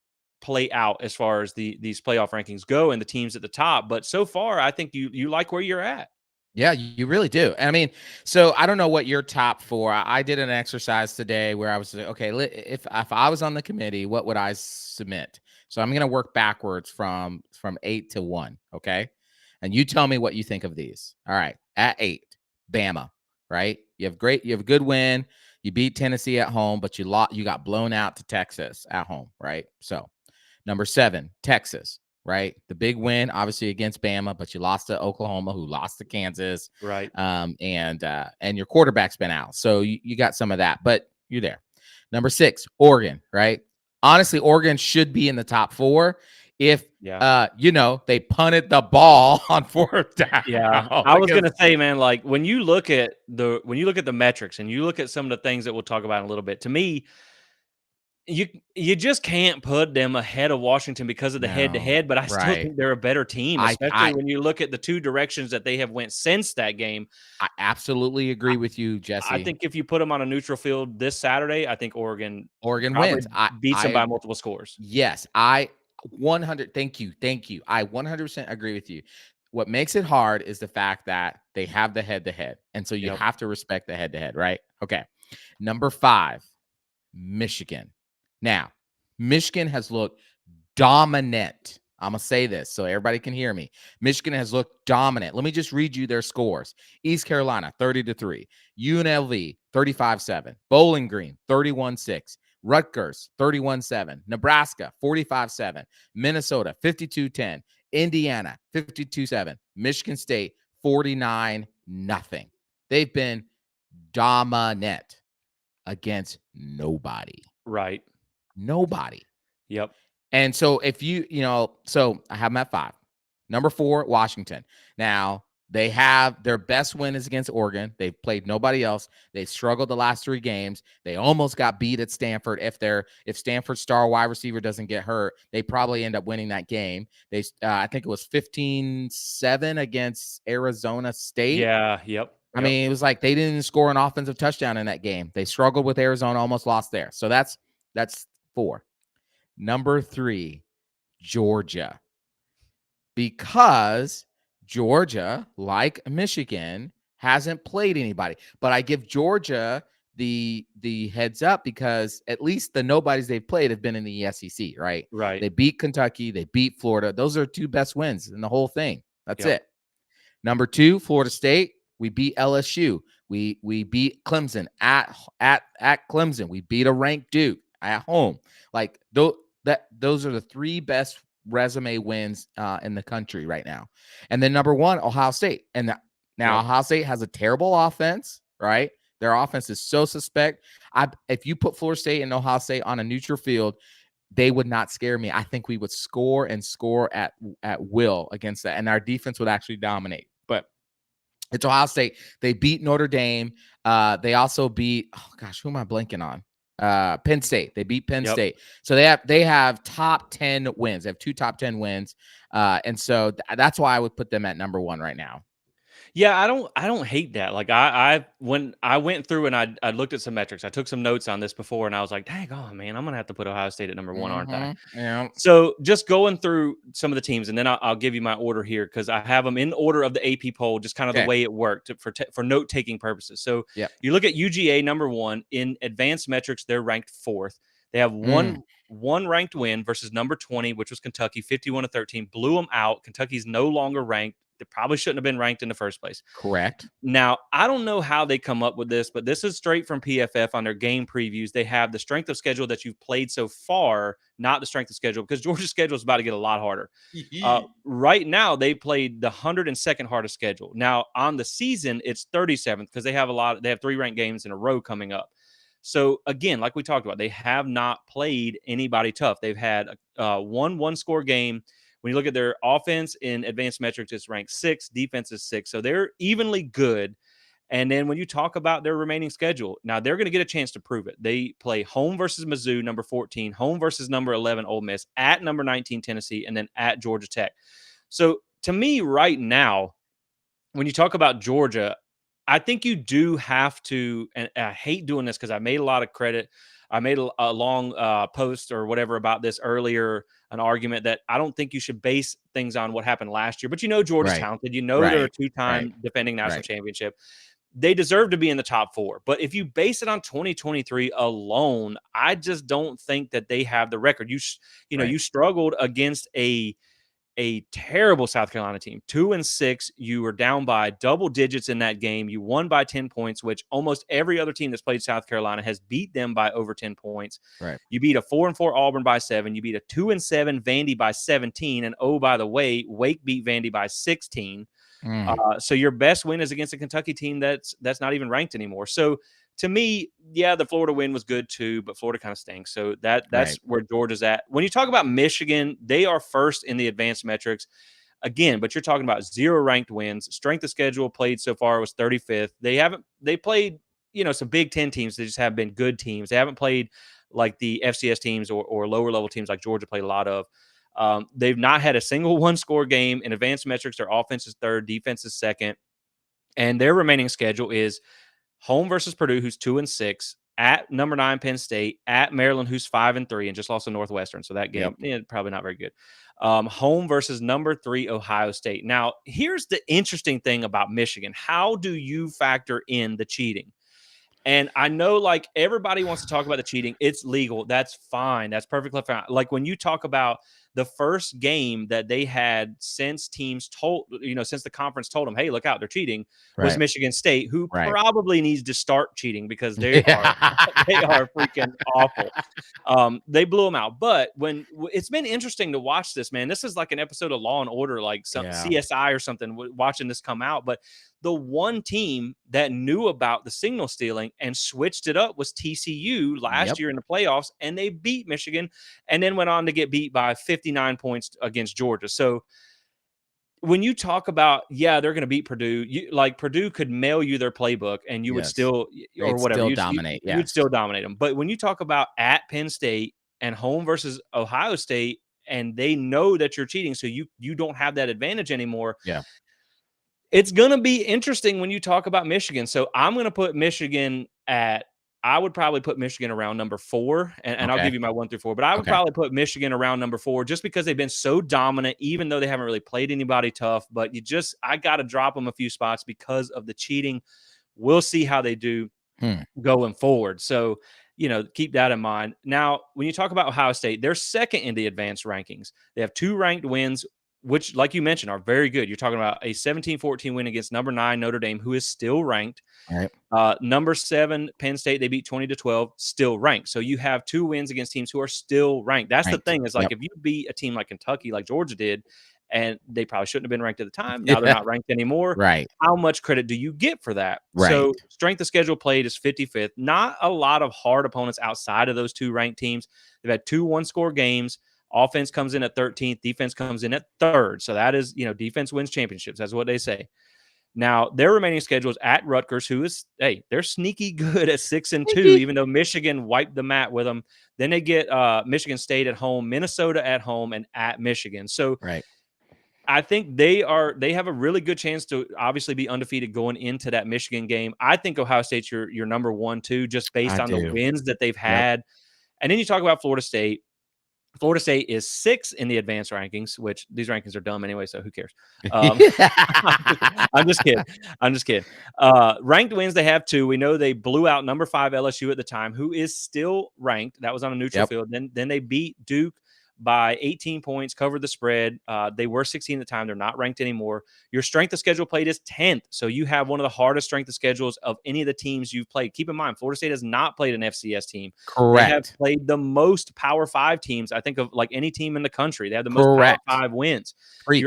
play out as far as these playoff rankings go and the teams at the top. But so far, I think you like where you're at. Yeah, you really do. And I mean, so I don't know what your top four. I did an exercise today where I was like, okay, if I was on the committee, what would I submit? So I'm going to work backwards from 8 to 1, okay? And you tell me what you think of these. All right. At 8, Bama, right? You have a good win. You beat Tennessee at home, but you got blown out to Texas at home, right? So, number 7, Texas, right? The big win, obviously against Bama, but you lost to Oklahoma, who lost to Kansas, Right. and your quarterback's been out, so you got some of that, but you're there. Number 6, Oregon, right? Honestly, Oregon should be in the top 4 if Yeah. they punted the ball on 4th down. Yeah. I was Because gonna say, man, like when you look at the metrics and you look at some of the things that we'll talk about in a little bit, to me, you just can't put them ahead of Washington because of the head to no, head, but I still right. think they're a better team, I especially I when you look at the 2 directions that they have went since that game. I absolutely I agree with you, I Jesse. think if you put them on a neutral field this Saturday, I think Oregon Oregon probably wins. beats them I by multiple scores. Yes, I 100 thank you, thank you. I 100% agree with you. What makes it hard is the fact that they have the head to head, and so you Yep. have to respect the head to head, right? Okay. Number 5, Michigan. Now, Michigan has looked dominant I'm going to say this so everybody can hear me. Michigan has looked dominant. Let me just read you their scores. East Carolina, 30-3. UNLV, 35-7. Bowling Green, 31-6. Rutgers, 31-7. Nebraska, 45-7. Minnesota, 52-10. Indiana, 52-7. Michigan State, 49-0. They've been dominant against nobody. Right. Nobody. Yep. And so if so I have them at 5. Number 4, Washington. Now, they have their best win is against Oregon. They've played nobody else. They struggled the last 3 games. They almost got beat at Stanford. If Stanford's star wide receiver doesn't get hurt, they probably end up winning that game. I think it was 15-7 against Arizona State. Yeah. Yep. I Yep. mean, it was like they didn't score an offensive touchdown in that game. They struggled with Arizona, almost lost there. So that's 4. Number 3, Georgia. Because Georgia, like Michigan, hasn't played anybody. But I give Georgia the heads up because at least the nobodies they've played have been in the SEC, right? Right. They beat Kentucky, they beat Florida. Those are 2 best wins in the whole thing. That's Yep. it. Number 2, Florida State. We beat LSU. We beat Clemson at Clemson. We beat a ranked Duke at home. Like those are the 3 best resume wins in the country right now. And then number 1, Ohio State. And now Yep. Ohio State has a terrible offense, right? Their offense is so suspect. If you put Florida State and Ohio State on a neutral field, they would not scare me. I think we would score at will against that, and our defense would actually dominate. But it's Ohio State. They beat Notre Dame. They also beat, oh gosh, who am I blanking on? Penn State. They beat Penn Yep. State. So they have top 10 wins. They have 2 top 10 wins. And so that's why I would put them at number 1 right now. Yeah, I don't hate that. Like when I went through and I looked at some metrics, I took some notes on this before, and I was like, dang, oh man, I'm gonna have to put Ohio State at number 1, aren't I? Yeah. So just going through some of the teams, and then I'll give you my order here because I have them in order of the AP poll, just kind of the Okay. way it worked for note taking purposes. So Yep. you look at UGA number 1 in advanced metrics; they're ranked 4th. They have one ranked win versus number 20, which was Kentucky, 51-13, blew them out. Kentucky's no longer ranked. They probably shouldn't have been ranked in the first place. Correct. Now, I don't know how they come up with this, but this is straight from PFF on their game previews. They have the strength of schedule that you've played so far, not the strength of schedule, because Georgia's schedule is about to get a lot harder. Right now, they played the 102nd hardest schedule. Now, on the season, it's 37th because they have 3 ranked games in a row coming up. So again, like we talked about, they have not played anybody tough. They've had one score game. When you look at their offense in advanced metrics, it's ranked 6, defense is 6. So they're evenly good. And then when you talk about their remaining schedule, now they're going to get a chance to prove it. They play home versus Mizzou, number 14, home versus number 11, Ole Miss, at number 19, Tennessee, and then at Georgia Tech. So to me, right now, when you talk about Georgia, I think you do have to, and I hate doing this because I made a lot of credit. I made a long post or whatever about this earlier, an argument that I don't think you should base things on what happened last year. But Georgia's Right. talented. They're a Right. 2-time Right. defending national Right. championship. They deserve to be in the top 4. But if you base it on 2023 alone, I just don't think that they have the record. Right. You struggled against a terrible South Carolina team. 2-6. You were down by double digits in that game. You won by 10 points, which almost every other team that's played South Carolina has beat them by over 10 points. Right. You beat a 4-4 Auburn by 7. You beat a 2-7 Vandy by 17. And oh, by the way, Wake beat Vandy by 16. So your best win is against a Kentucky team that's not even ranked anymore. So to me, yeah, the Florida win was good too, but Florida kind of stinks. So that's Right. where Georgia's at. When you talk about Michigan, they are first in the advanced metrics again, but you're talking about 0 ranked wins. Strength of schedule played so far was 35th. They played, some Big Ten teams that just have been good teams. They haven't played like the FCS teams or lower level teams like Georgia played a lot of. They've not had a single 1-score game in advanced metrics. Their offense is 3rd, defense is 2nd, and their remaining schedule is home versus Purdue, who's 2-6, at number 9 Penn State, at Maryland, who's 5-3, and just lost to Northwestern. So that game, probably not very good. Home versus number 3 Ohio State. Now, here's the interesting thing about Michigan. How do you factor in the cheating? And I know, like, everybody wants to talk about the cheating. It's legal. That's fine. That's perfectly fine. Like, when you talk about the first game that they had since since the conference told them, hey, look out, they're cheating, was Right. Michigan State, who Right. probably needs to start cheating because they are Yeah. they are freaking awful. They blew them out. But it's been interesting to watch this, man. This is like an episode of Law and Order, like some Yeah. CSI or something, watching this come out. But the one team that knew about the signal stealing and switched it up was TCU last Yep. year in the playoffs, and they beat Michigan and then went on to get beat by 59 points against Georgia. So when you talk about, yeah, they're going to beat Purdue, Purdue could mail you their playbook and you would Yes. still, or They'd whatever, still dominate. you'd Yes. still dominate them. But when you talk about at Penn State and home versus Ohio State, and they know that you're cheating, so you don't have that advantage anymore. Yeah. It's going to be interesting when you talk about Michigan. So I'm going to put Michigan I would probably put Michigan around number 4, and I'll Okay. give you my 1 through 4. But I would Okay. probably put Michigan around number 4 just because they've been so dominant, even though they haven't really played anybody tough. But I got to drop them a few spots because of the cheating. We'll see how they do going forward. So, keep that in mind. Now, when you talk about Ohio State, they're second in the advanced rankings. They have 2 ranked wins, which, like you mentioned, are very good. You're talking about a 17-14 win against number 9 Notre Dame, who is still ranked. All right. Number 7 Penn State, they beat 20-12, still ranked. So you have 2 wins against teams who are still ranked. That's the thing, is like, Yep. if you beat a team like Kentucky, like Georgia did, and they probably shouldn't have been ranked at the time, now they're Yeah. not ranked anymore. Right. How much credit do you get for that? Right. So strength of schedule played is 55th. Not a lot of hard opponents outside of those 2 ranked teams. They've had 2 one-score games. Offense comes in at 13th. Defense comes in at 3rd. So that is, defense wins championships. That's what they say. Now, their remaining schedule is at Rutgers, who is, hey, they're sneaky good at 6-2, even though Michigan wiped the mat with them. Then they get Michigan State at home, Minnesota at home, and at Michigan. So Right. I think they have a really good chance to obviously be undefeated going into that Michigan game. I think Ohio State's your number 1, too, just based I on the do. wins that they've Yep. had. And then you talk about Florida State. Florida State is 6 in the advanced rankings, which these rankings are dumb anyway, so who cares? I'm just kidding. I'm just kidding. Ranked wins, they have 2. We know they blew out number 5 LSU at the time, who is still ranked. That was on a neutral Yep. field. Then they beat Duke by 18 points, covered the spread. They were 16 at the time. They're not ranked anymore. Your strength of schedule played is 10th. So you have one of the hardest strength of schedules of any of the teams you've played. Keep in mind, Florida State has not played an FCS team. They have Correct. played the most Power 5 teams, I think, of like any team in the country. They have the most Power Correct. 5 wins. Preach.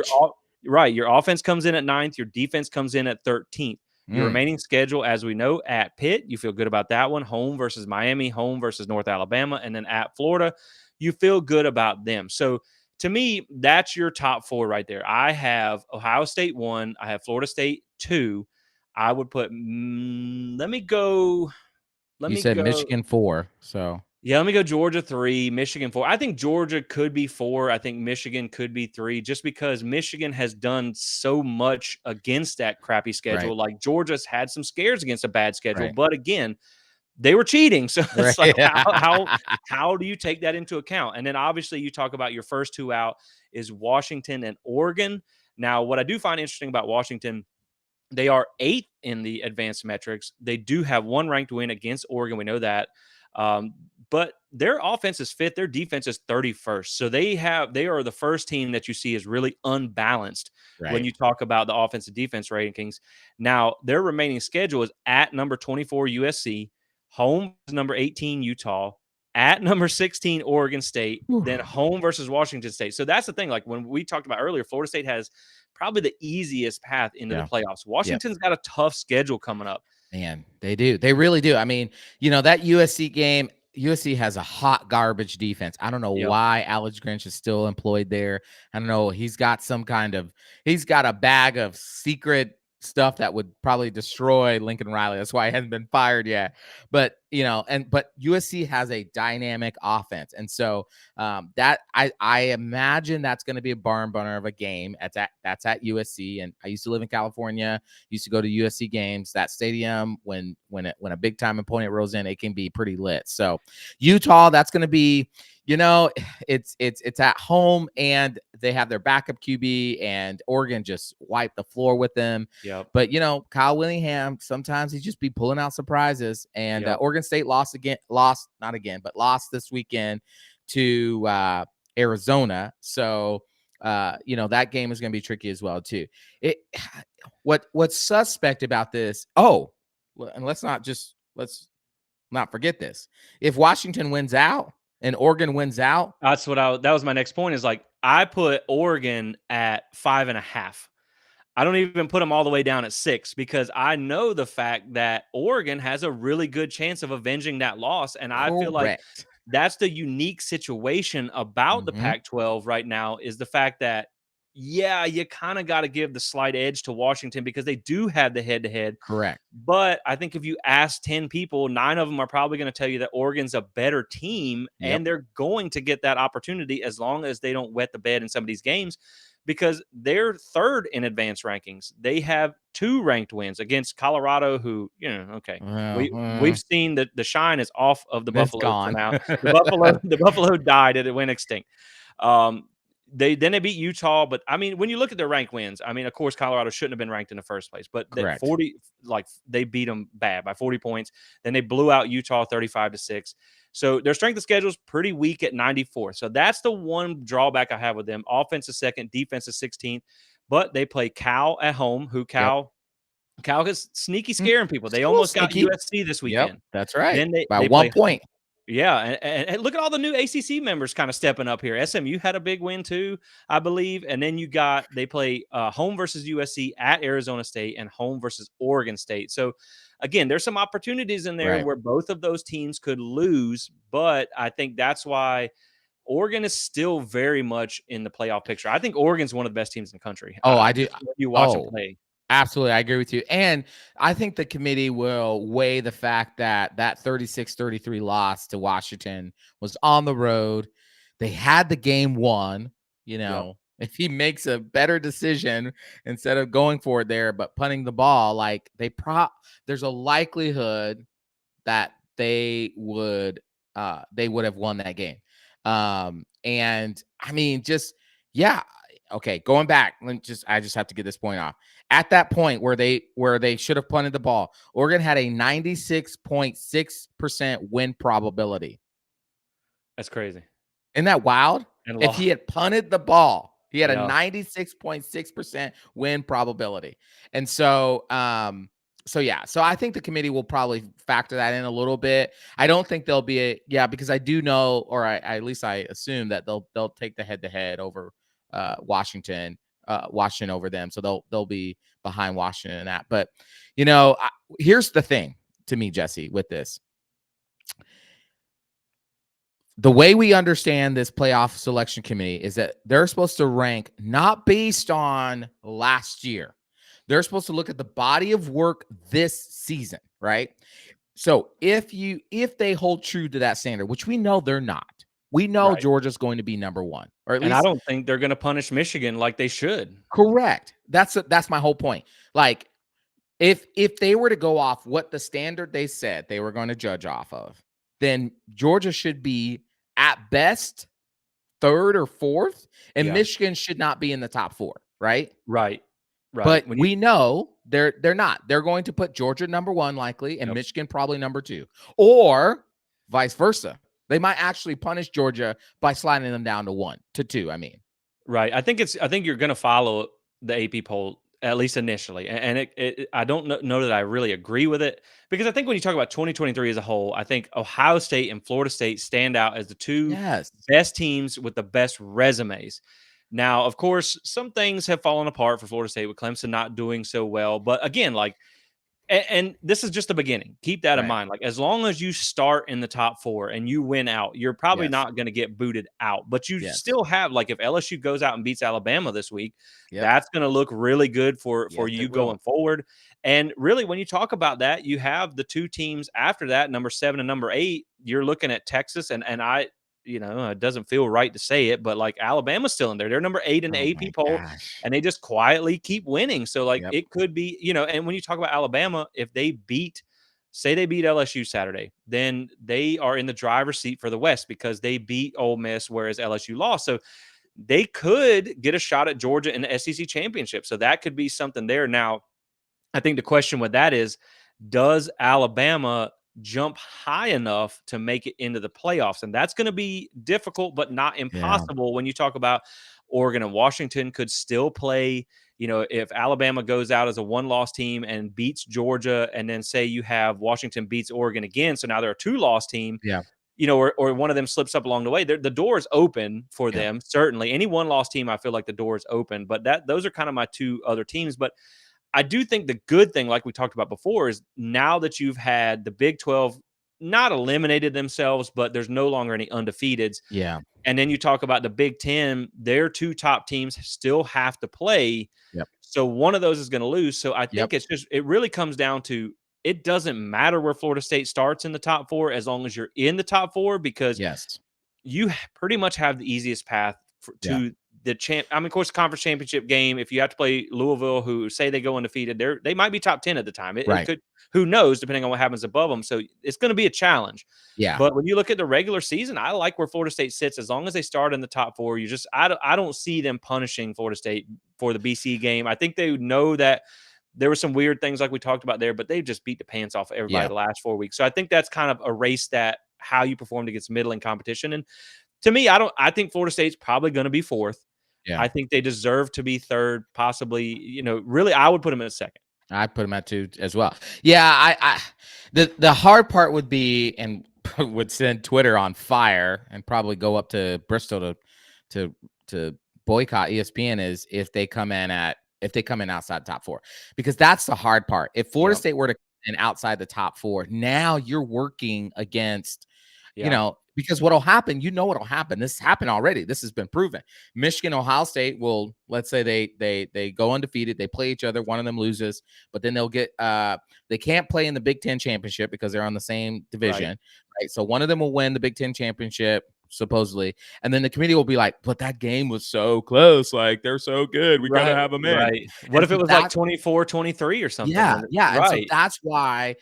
Your offense comes in at 9th. Your defense comes in at 13th. Your remaining schedule, as we know, at Pitt, you feel good about that one. Home versus Miami, home versus North Alabama, and then at Florida, you feel good about them. So to me, that's your top 4 right there. I have Ohio State 1. I have Florida State 2. I would put, let me go. You said Michigan 4, so. Yeah, let me go Georgia 3, Michigan 4. I think Georgia could be 4. I think Michigan could be 3, just because Michigan has done so much against that crappy schedule. Right. Like, Georgia's had some scares against a bad schedule, Right. but again, they were cheating. So it's Right. like, how do you take that into account? And then obviously you talk about your first 2 out is Washington and Oregon. Now, what I do find interesting about Washington, they are 8th in the advanced metrics. They do have 1 ranked win against Oregon. We know that. But their offense is 5th. Their defense is 31st. So they are the first team that you see is really unbalanced when Right. you talk about the offensive defense rankings. Now, their remaining schedule is at number 24 USC, home is number 18 Utah, at number 16 Oregon State, then home versus Washington State. So that's the thing. Like, when we talked about earlier, Florida State has probably the easiest path into the playoffs. Washington's got a tough schedule coming up. Man, they do. They really do. I mean, that USC game, USC has a hot garbage defense. I don't know why Alex Grinch is still employed there. I don't know. He's got a bag of secret stuff that would probably destroy Lincoln Riley. That's why he hasn't been fired yet. But but USC has a dynamic offense, and so that I imagine that's going to be a barn burner of a game. That's at USC, and I used to live in California. Used to go to USC games. That stadium, when a big time opponent rolls in, it can be pretty lit. So Utah, that's going to be You know, it's at home and they have their backup QB and Oregon just wiped the floor with them. Yep. But Kyle Willingham, sometimes he just be pulling out surprises. And Yep. Oregon State lost this weekend to Arizona. So that game is going to be tricky as well too. It what's suspect about this? Oh, and let's not forget this. If Washington wins out and Oregon wins out, That was my next point is like, I put Oregon at 5.5. I don't even put them all the way down at 6 because I know the fact that Oregon has a really good chance of avenging that loss. And I feel like correct. that's the unique situation about the Mhm. Pac-12 right now is the fact that, yeah, you kind of got to give the slight edge to Washington because they do have the head-to-head. Correct. But I think if you ask 10 people, 9 of them are probably going to tell you that Oregon's a better team Yep. and they're going to get that opportunity as long as they don't wet the bed in some of these games because they're third in advanced rankings. They have 2 ranked wins against Colorado, who, okay. Well, We've seen that the shine is off of the it's Buffaloes for gone. now. The Buffalo died and it went extinct. Um, they beat Utah, but I mean, when you look at their ranked wins, I mean, of course, Colorado shouldn't have been ranked in the first place, but that Correct. 40, like they beat them bad by 40 points. Then they blew out Utah 35-6. So their strength of schedule is pretty weak at 94. So that's the one drawback I have with them. Offense is second, defense is 16th, but they play Cal at home. Yep. Cal is sneaky Mm, scaring people. it's They a little almost got sneaky. USC this Yep, weekend. that's right. Then they By they 1 play point. yeah, and look at all the new ACC members kind of stepping up here. SMU had a big win too, I believe, and then they play home versus USC at Arizona State and home versus Oregon State. So again, there's some opportunities in there Right. where both of those teams could lose, but I think that's why Oregon is still very much in the playoff picture. I think Oregon's one of the best teams in the country. Oh, I do. Just when you watch them Oh, play. absolutely. I agree with you. And I think the committee will weigh the fact that 36-33 loss to Washington was on the road. They had the game won. Yep. If he makes a better decision instead of going for it there, but punting the ball, like there's a likelihood that they would have won that game. And I mean, just yeah. Okay, going back, I just have to get this point off. At that point where they should have punted the ball, Oregon had a 96.6% win probability. That's crazy. Isn't that wild? And If law. he had punted the ball, he had a Yeah. 96.6% win probability. And so yeah, so I think the committee will probably factor that in a little bit. I don't think there'll be because I do know, or at least I assume that they'll take the head-to-head over Washington over them. So they'll be behind Washington in that. But here's the thing to me, Jesse, with this. The way we understand this playoff selection committee is that they're supposed to rank not based on last year. They're supposed to look at the body of work this season, right? So if they hold true to that standard, which we know they're not, we know Right. Georgia's going to be number one, or at And I least don't think they're going to punish Michigan like they should. correct. That's my whole point. Like if they were to go off what the standard they said they were going to judge off of, then Georgia should be at best third or fourth, and Yeah. Michigan should not be in the top 4, right? Right. Right. But we know they're not. They're going to put Georgia number 1 likely and Yep. Michigan probably number 2, or vice versa. They might actually punish Georgia by sliding them down to 2. I mean, Right. I think you're going to follow the AP poll at least initially, and I don't know that I really agree with it because I think when you talk about 2023 as a whole, I think Ohio State and Florida State stand out as the 2 yes, best teams with the best resumes. Now, of course, some things have fallen apart for Florida State with Clemson not doing so well, but again, like and this is just the beginning. Keep that in right, mind. Like, as long as you start in the top 4 and you win out, you're probably yes, not gonna get booted out, but you yes, still have like, if LSU goes out and beats Alabama this week, yep, that's gonna look really good for yes, you it will. going forward, and really, when you talk about that, you have the 2 teams after that, number 7 and number 8, you're looking at Texas, and it doesn't feel right to say it, but, like, Alabama's still in there. They're number 8 in the Oh AP my poll, gosh, and they just quietly keep winning. So, like, yep, it could be, and when you talk about Alabama, if they beat Say they beat LSU Saturday, then they are in the driver's seat for the West because they beat Ole Miss, whereas LSU lost. So they could get a shot at Georgia in the SEC championship. So that could be something there. Now, I think the question with that is, does Alabama jump high enough to make it into the playoffs? And that's going to be difficult, but not Yeah. impossible when you talk about Oregon and Washington could still play. If Alabama goes out as a one-loss team and beats Georgia, and then say you have Washington beats Oregon again, so now they're a two-loss team, Yeah. or one of them slips up along the way, the door is open for Yeah. them. Certainly, any one-loss team, I feel like the door is open. But those are kind of my two other teams. But I do think the good thing, like we talked about before, is now that you've had the Big 12 not eliminated themselves, but there's no longer any undefeateds. Yeah. And then you talk about the Big 10, their two top teams still have to play. Yep. So one of those is going to lose. So I Yep. think it really comes down to, it doesn't matter where Florida State starts in the top four as long as you're in the top four, because Yes. you pretty much have the easiest path Yeah. to the champ. I mean, of course, conference championship game. If you have to play Louisville, who say they go undefeated, they might be top 10 at the time. It Right. could, who knows, depending on what happens above them. So it's going to be a challenge. Yeah. But when you look at the regular season, I like where Florida State sits as long as they start in the top four. I don't see them punishing Florida State for the BC game. I think they know that there were some weird things like we talked about there, but they just beat the pants off everybody Yeah. the last 4 weeks. So I think that's kind of erased that how you performed against middling competition. And to me, I think Florida State's probably going to be fourth. Yeah. I think they deserve to be third, possibly, really I would put them in second. I put them at 2 as well. Yeah, the hard part would be, and would send Twitter on fire and probably go up to Bristol to boycott ESPN, is if they come in outside top 4, because that's the hard part. If Florida Yep. State were to come in outside the top 4, now you're working against, because what'll happen, what'll happen. This happened already. This has been proven. Michigan, Ohio State will, let's say they go undefeated, they play each other, one of them loses, but then they'll get they can't play in the Big Ten championship because they're on the same division, right? So one of them will win the Big Ten championship, supposedly, and then the committee will be like, but that game was so close, like they're so good, we gotta have them in. Right. What if it was like 24-23 or something? Yeah. And so Right. that's why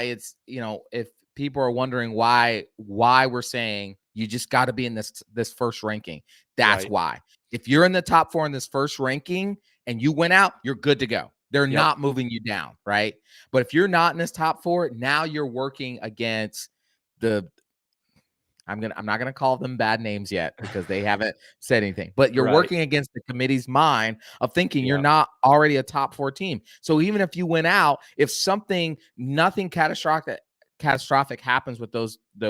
it's, if people are wondering why we're saying you just got to be in this first ranking, that's Right. why. If you're in the top 4 in this first ranking and you went out, you're good to go. They're Yep. not moving you down, right? But if you're not in this top 4, now you're working against I'm not gonna call them bad names yet because they haven't said anything, but you're Right. working against the committee's mind of thinking you're Yep. not already a top 4 team. So even if you went out, if nothing catastrophic happens with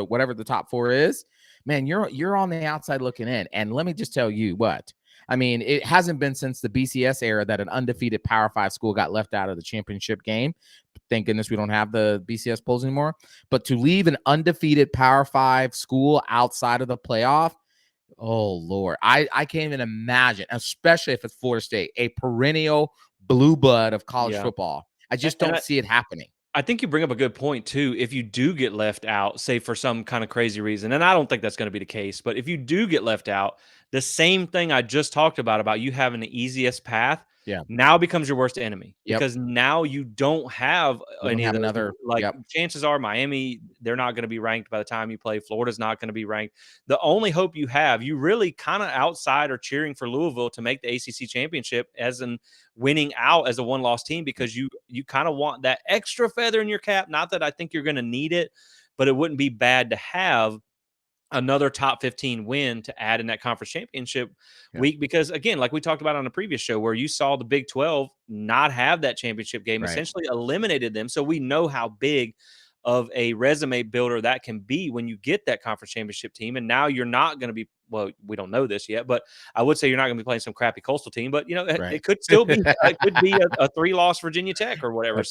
whatever the top 4 is, man, you're on the outside looking in. And let me just tell you what. I mean, it hasn't been since the BCS era that an undefeated Power 5 school got left out of the championship game. Thank goodness we don't have the BCS polls anymore. But to leave an undefeated Power 5 school outside of the playoff, oh Lord, I can't even imagine, especially if it's Florida State, a perennial blue blood of college football. I just don't see it happening. I think you bring up a good point too. If you do get left out, say for some kind of crazy reason, and I don't think that's going to be the case, but if you do get left out, the same thing I just talked about you having the easiest path, now becomes your worst enemy, because now you don't have any of those. Chances are Miami, they're not going to be ranked by the time you play. Florida's not going to be ranked. The only hope you have, you really kind of outside are cheering for Louisville to make the ACC championship as in winning out as a one-loss team, because you kind of want that extra feather in your cap. Not that I think you're going to need it, but it wouldn't be bad to have another top 15 win to add in that conference championship week, because again, like we talked about on the previous show, where you saw the Big 12 not have that championship game, essentially eliminated them. So we know how big of a resume builder that can be when you get that conference championship team. And now you're not going to be, well, we don't know this yet, but I would say you're not going to be playing some crappy Coastal team, but it could still be, it could be a 3-loss Virginia Tech or whatever.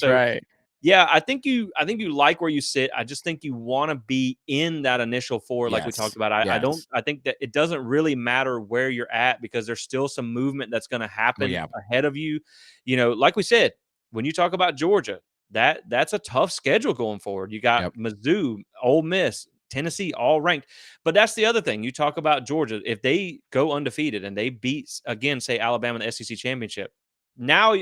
Yeah, I think you like where you sit. I just think you want to be in that initial 4, like we talked about. I think that it doesn't really matter where you're at, because there's still some movement that's going to happen ahead of you. Like we said, when you talk about Georgia, that's a tough schedule going forward. You got Mizzou, Ole Miss, Tennessee, all ranked. But that's the other thing. You talk about Georgia. If they go undefeated and they beat, again, say Alabama in the SEC championship, now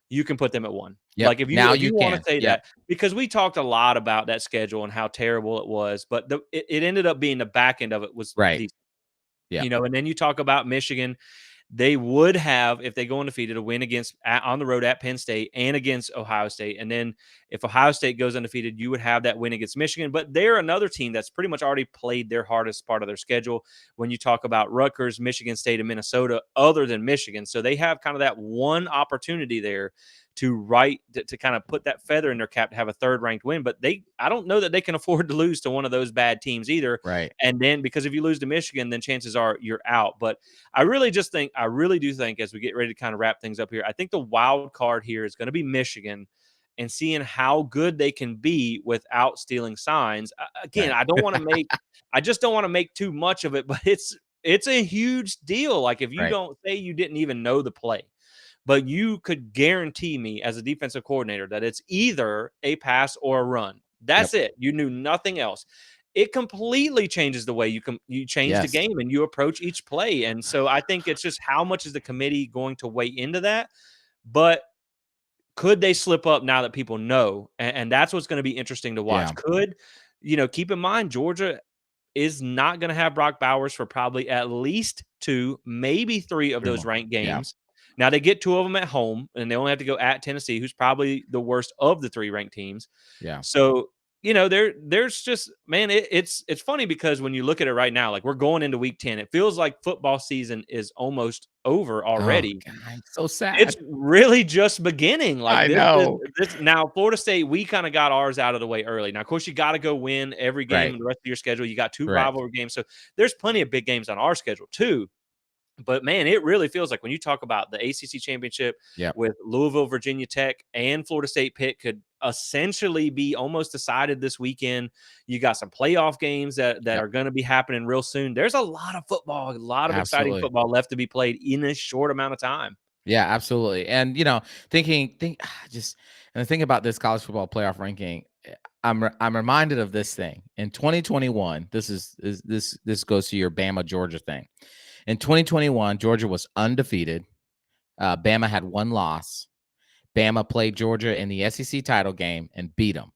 you can put them at 1. Like, Yep. Now if you you wanna can. say Yep. that, because we talked a lot about that schedule and how terrible it was, but it ended up being the back end of it was Right. decent, Yep. and then you talk about Michigan. They would have, if they go undefeated, a win against on the road at Penn State and against Ohio State. And then if Ohio State goes undefeated, you would have that win against Michigan. But they're another team that's pretty much already played their hardest part of their schedule when you talk about Rutgers, Michigan State, and Minnesota, other than Michigan. So they have kind of that one opportunity there to kind of put that feather in their cap to have a third ranked win. But I don't know that they can afford to lose to one of those bad teams either. Right. And then because if you lose to Michigan, then chances are you're out. But I really do think as we get ready to kind of wrap things up here, I think the wild card here is going to be Michigan and seeing how good they can be without stealing signs. Again, Right. I just don't want to make too much of it, but it's a huge deal. Like if you Right. don't say you didn't even know the play, but you could guarantee me as a defensive coordinator that it's either a pass or a run. Yep. That's it. You knew nothing else. It completely changes the way you change the Yes. game and you approach each play. And so I think it's just how much is the committee going to weigh into that? But could they slip up now that people know? And that's what's going to be interesting to watch. Yeah. Keep in mind, Georgia is not going to have Brock Bowers for probably at least two, maybe three of those True. ranked Yeah. games. Now they get two of them at home, and they only have to go at Tennessee, who's probably the worst of the three ranked teams. Yeah. So there's just man, it's funny because when you look at it right now, like we're going into week 10, it feels like football season is almost over Oh already. God, so It's sad. really just beginning. Like I know. this now, Florida State, we kind of got ours out of the way early. Now, of course, you got to go win every game Right. in the rest of your schedule. You got two Correct. rivalry games, so there's plenty of big games on our schedule too. But man, it really feels like when you talk about the ACC championship Yep. with Louisville, Virginia Tech, and Florida State Pitt could essentially be almost decided this weekend. You got some playoff games that Yep. are going to be happening real soon. There's a lot of football, a lot of exciting Absolutely. football left to be played in a short amount of time. Yeah, absolutely. And just and the thing about this college football playoff ranking, I'm reminded of this thing. In 2021, this goes to your Bama Georgia thing. In 2021, Georgia was undefeated. Bama had one loss. Bama played Georgia in the SEC title game and beat them.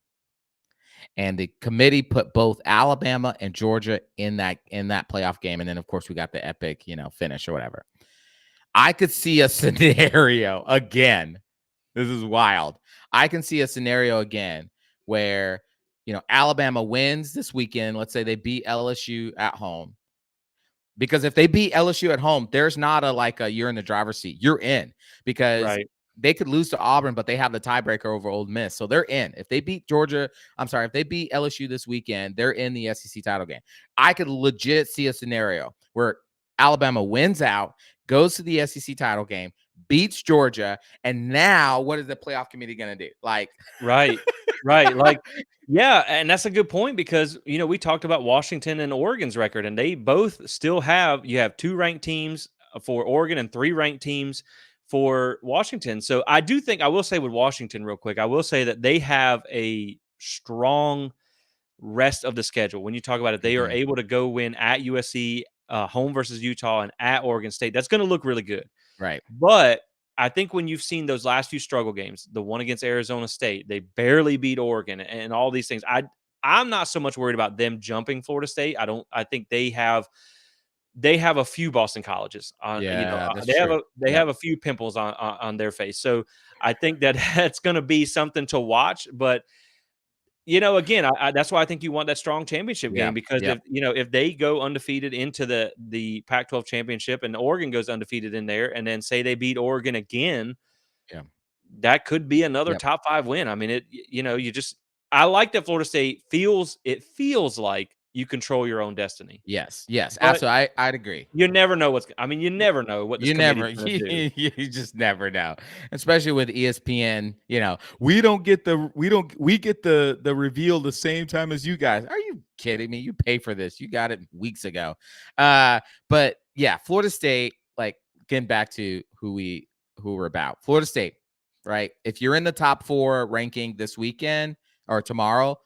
And the committee put both Alabama and Georgia in that playoff game. And then, of course, we got the epic, finish or whatever. I could see a scenario again. This is wild. I can see a scenario again where, Alabama wins this weekend. Let's say they beat LSU at home. Because if they beat LSU at home, there's not a you're in the driver's seat. You're in because Right. they could lose to Auburn, but they have the tiebreaker over Ole Miss. So they're in. If they beat if they beat LSU this weekend, they're in the SEC title game. I could legit see a scenario where Alabama wins out, goes to the SEC title game, beats Georgia, and now what is the playoff committee going to do? Right. Right. Like, yeah, and that's a good point because we talked about Washington and Oregon's record, and they both still you have two ranked teams for Oregon and three ranked teams for Washington. So I do think I will say with Washington real quick, I will say that they have a strong rest of the schedule. When you talk about it, they are Mhm. able to go win at USC, home versus Utah, and at Oregon State. That's going to look really good. Right. But I think when you've seen those last few struggle games, the one against Arizona State, they barely beat Oregon and all these things. I'm not so much worried about them jumping Florida State. I think they have a few Boston colleges on, Yeah, that's they have true. Yep. a few pimples on their face. So I think that that's going to be something to watch, but again, that's why I think you want that strong championship Yeah. game because Yep. if they go undefeated into the Pac-12 championship and Oregon goes undefeated in there, and then say they beat Oregon again, Yeah. that could be another Yep. top 5 win. I mean, I like that Florida State feels like you control your own destiny, Yes. Yes. but Absolutely. I'd agree. you never know you never know what this You committee never, is going to do. you just never know. Especially with ESPN, we don't get we get the reveal the same time as you guys. Are you kidding me? You pay for this. You got it weeks ago. But yeah, Florida State, getting back to who we're about. Florida State, right? If you're in the top 4 ranking this weekend or tomorrow,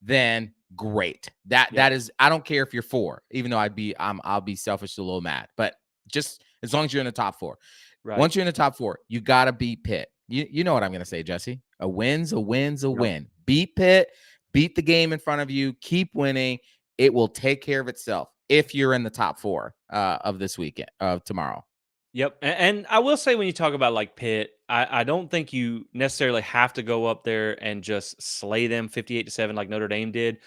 then great. That Yeah, that is, I don't care if you're 4, even though I'll be selfish a little mad, but just as long as you're in the top 4. right. Once you're in the top 4, you got to beat Pitt. You know what I'm going to say, Jesse. A win's a win's a Yep. win. Beat Pitt, beat the game in front of you, keep winning. It will take care of itself if you're in the top 4 of this weekend, of tomorrow. Yep. And I will say when you talk about like Pitt, I don't think you necessarily have to go up there and just slay them 58-7 like Notre Dame did.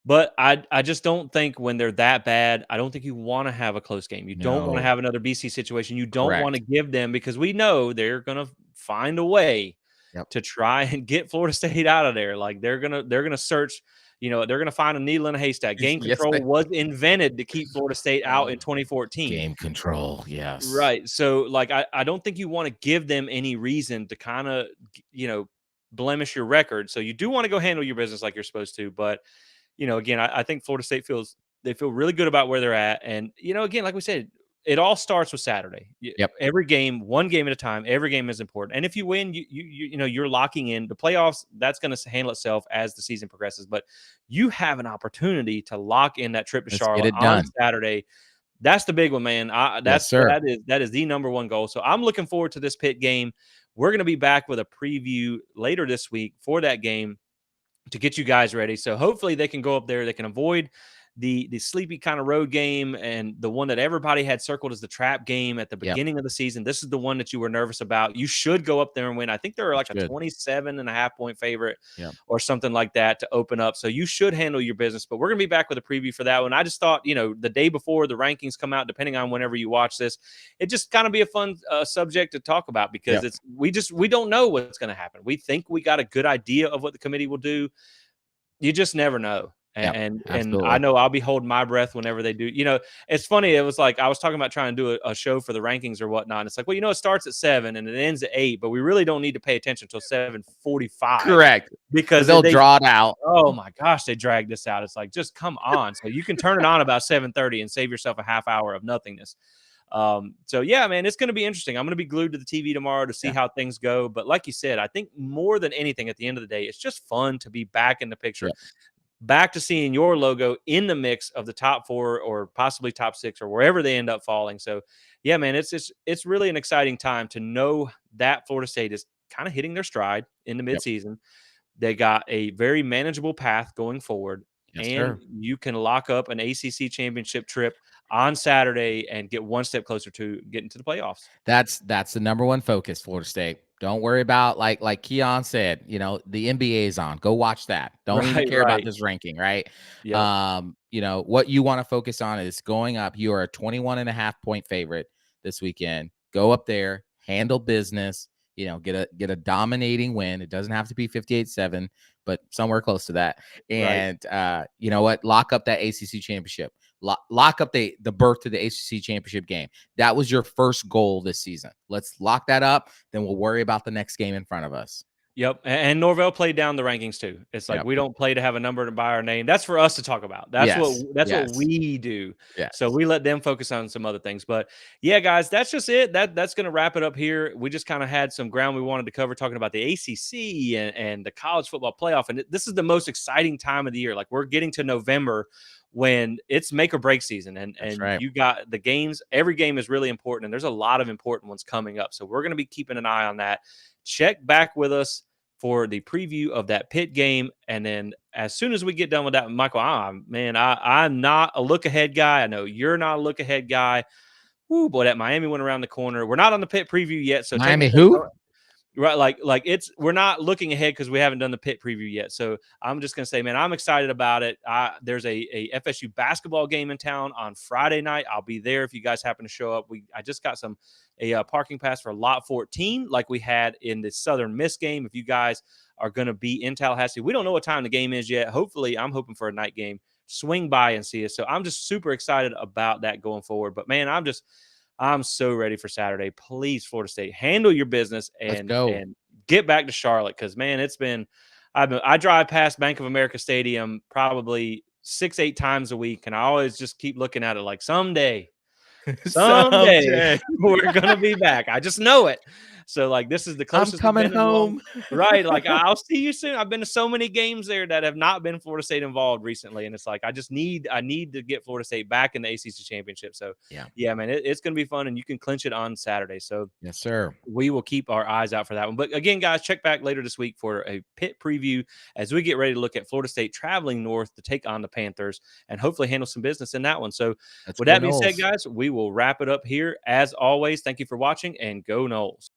But I just don't think when they're that bad, I don't think you want to have a close game. You don't want to No, have another BC situation. You don't want to correct. give them because we know they're gonna find a way Yep. to try and get Florida State out of there. Like they're gonna search, they're gonna find a needle in a haystack. Game Yes, control was invented to keep Florida State out uh, in 2014. game control. Yes. Right. So, like, I don't think you want to give them any reason to kind of, blemish your record. So you do want to go handle your business like you're supposed to. But, again, I think Florida State they feel really good about where they're at. And, again, like we said, it all starts with Saturday. Yep. Every game, one game at a time. Every game is important. And if you win, you're locking in the playoffs. That's going to handle itself as the season progresses. But you have an opportunity to lock in that trip to Let's get Charlotte it on done. Saturday. That's the big one, man. Yes, sir. That is the number one goal. So I'm looking forward to this Pitt game. We're going to be back with a preview later this week for that game to get you guys ready. So hopefully they can go up there. They can avoid the sleepy kind of road game and the one that everybody had circled as the trap game at the Yep. beginning of the season. This is the one that you were nervous about. You should go up there and win. I think they're like a Should. 27.5 point favorite Yep. or something like that to open up. So you should handle your business. But we're going to be back with a preview for that one. I just thought, the day before the rankings come out, depending on whenever you watch this, it just kind of be a fun subject to talk about because Yep. we don't know what's going to happen. We think we got a good idea of what the committee will do. You just never know. Yep. And I Absolutely. know I'll be holding my breath whenever they do. It's funny. It was like I was talking about trying to do a show for the rankings or whatnot. And it's like, well, it starts at 7 and it ends at 8, but we really don't need to pay attention until 7:45 Correct. Because because they'll draw it out. oh my gosh, they dragged this out. It's like, just come on. So you can turn it on about 7:30 and save yourself a half hour of nothingness. So yeah, man, it's going to be interesting. I'm going to be glued to the TV tomorrow to see Yeah. how things go. But like you said, I think more than anything at the end of the day, it's just fun to be back in the picture, Yep. back to seeing your logo in the mix of the top 4 or possibly top 6 or wherever they end up falling. So yeah, man, it's really an exciting time to know that Florida State is kind of hitting their stride in the Yep. midseason. They got a very manageable path going forward, Yes, and sir. you can lock up an ACC championship trip on Saturday and get one step closer to getting to the playoffs. That's the number one focus, Florida State. Don't worry about like Keon said, the NBA is on. Go watch that. Don't even Right, care about right. this ranking, right? Yep, What you want to focus on is going up. You are a 21.5 point favorite this weekend. Go up there, handle business, get a dominating win. It doesn't have to be 58-7, but somewhere close to that. right. And you know what? Lock up that ACC championship. Lock up the berth to the ACC championship game. That was your first goal this season. Let's lock that up. Then we'll worry about the next game in front of us. Yep, and Norvell played down the rankings too. It's like Yep. we don't play to have a number to buy our name. That's for us to talk about. Yes. That's what Yes. we do. So Yes. we let them focus on some other things. But yeah, guys, that's just it. That's going to wrap it up here. We just kind of had some ground we wanted to cover talking about the ACC and the college football playoff. And this is the most exciting time of the year. Like we're getting to November when it's make or break season, and That's and right. you got the games. Every game is really important, and there's a lot of important ones coming up. So we're going to be keeping an eye on that. Check back with us for the preview of that Pitt game. And then as soon as we get done with that, Michael, I'm not a look ahead guy. I know you're not a look ahead guy. Ooh, boy, that Miami went around the corner. We're not on the Pitt preview yet. So Miami technically, who? right, we're not looking ahead because we haven't done the Pitt preview yet. So I'm just gonna say, man, I'm excited about it. There's a FSU basketball game in town on Friday night. I'll be there if you guys happen to show up. I just got a parking pass for lot 14, like we had in the Southern Miss game. If you guys are gonna be in Tallahassee, we don't know what time the game is yet. Hopefully, I'm hoping for a night game. Swing by and see us. So I'm just super excited about that going forward. But man, I'm so ready for Saturday. Please, Florida State, handle your business Let's and go. get back to Charlotte because man, I drive past Bank of America Stadium probably 6-8 times a week, and I always just keep looking at it like someday Someday. we're gonna be back. I just know it. So, like, this is the I'm closest we've coming been in a long home. right, like, I'll see you soon. I've been to so many games there that have not been Florida State involved recently, and it's like, I need to get Florida State back in the ACC championship. So, Yeah. yeah, man, it's gonna be fun, and you can clinch it on Saturday. So Yes, sir. we will keep our eyes out for that one. But again, guys, check back later this week for a pit preview as we get ready to look at Florida State traveling north to take on the Panthers and hopefully handle some business in that one. So, Let's with go that being said, Knowles. guys, we will wrap it up here. As always, thank you for watching and go Knowles.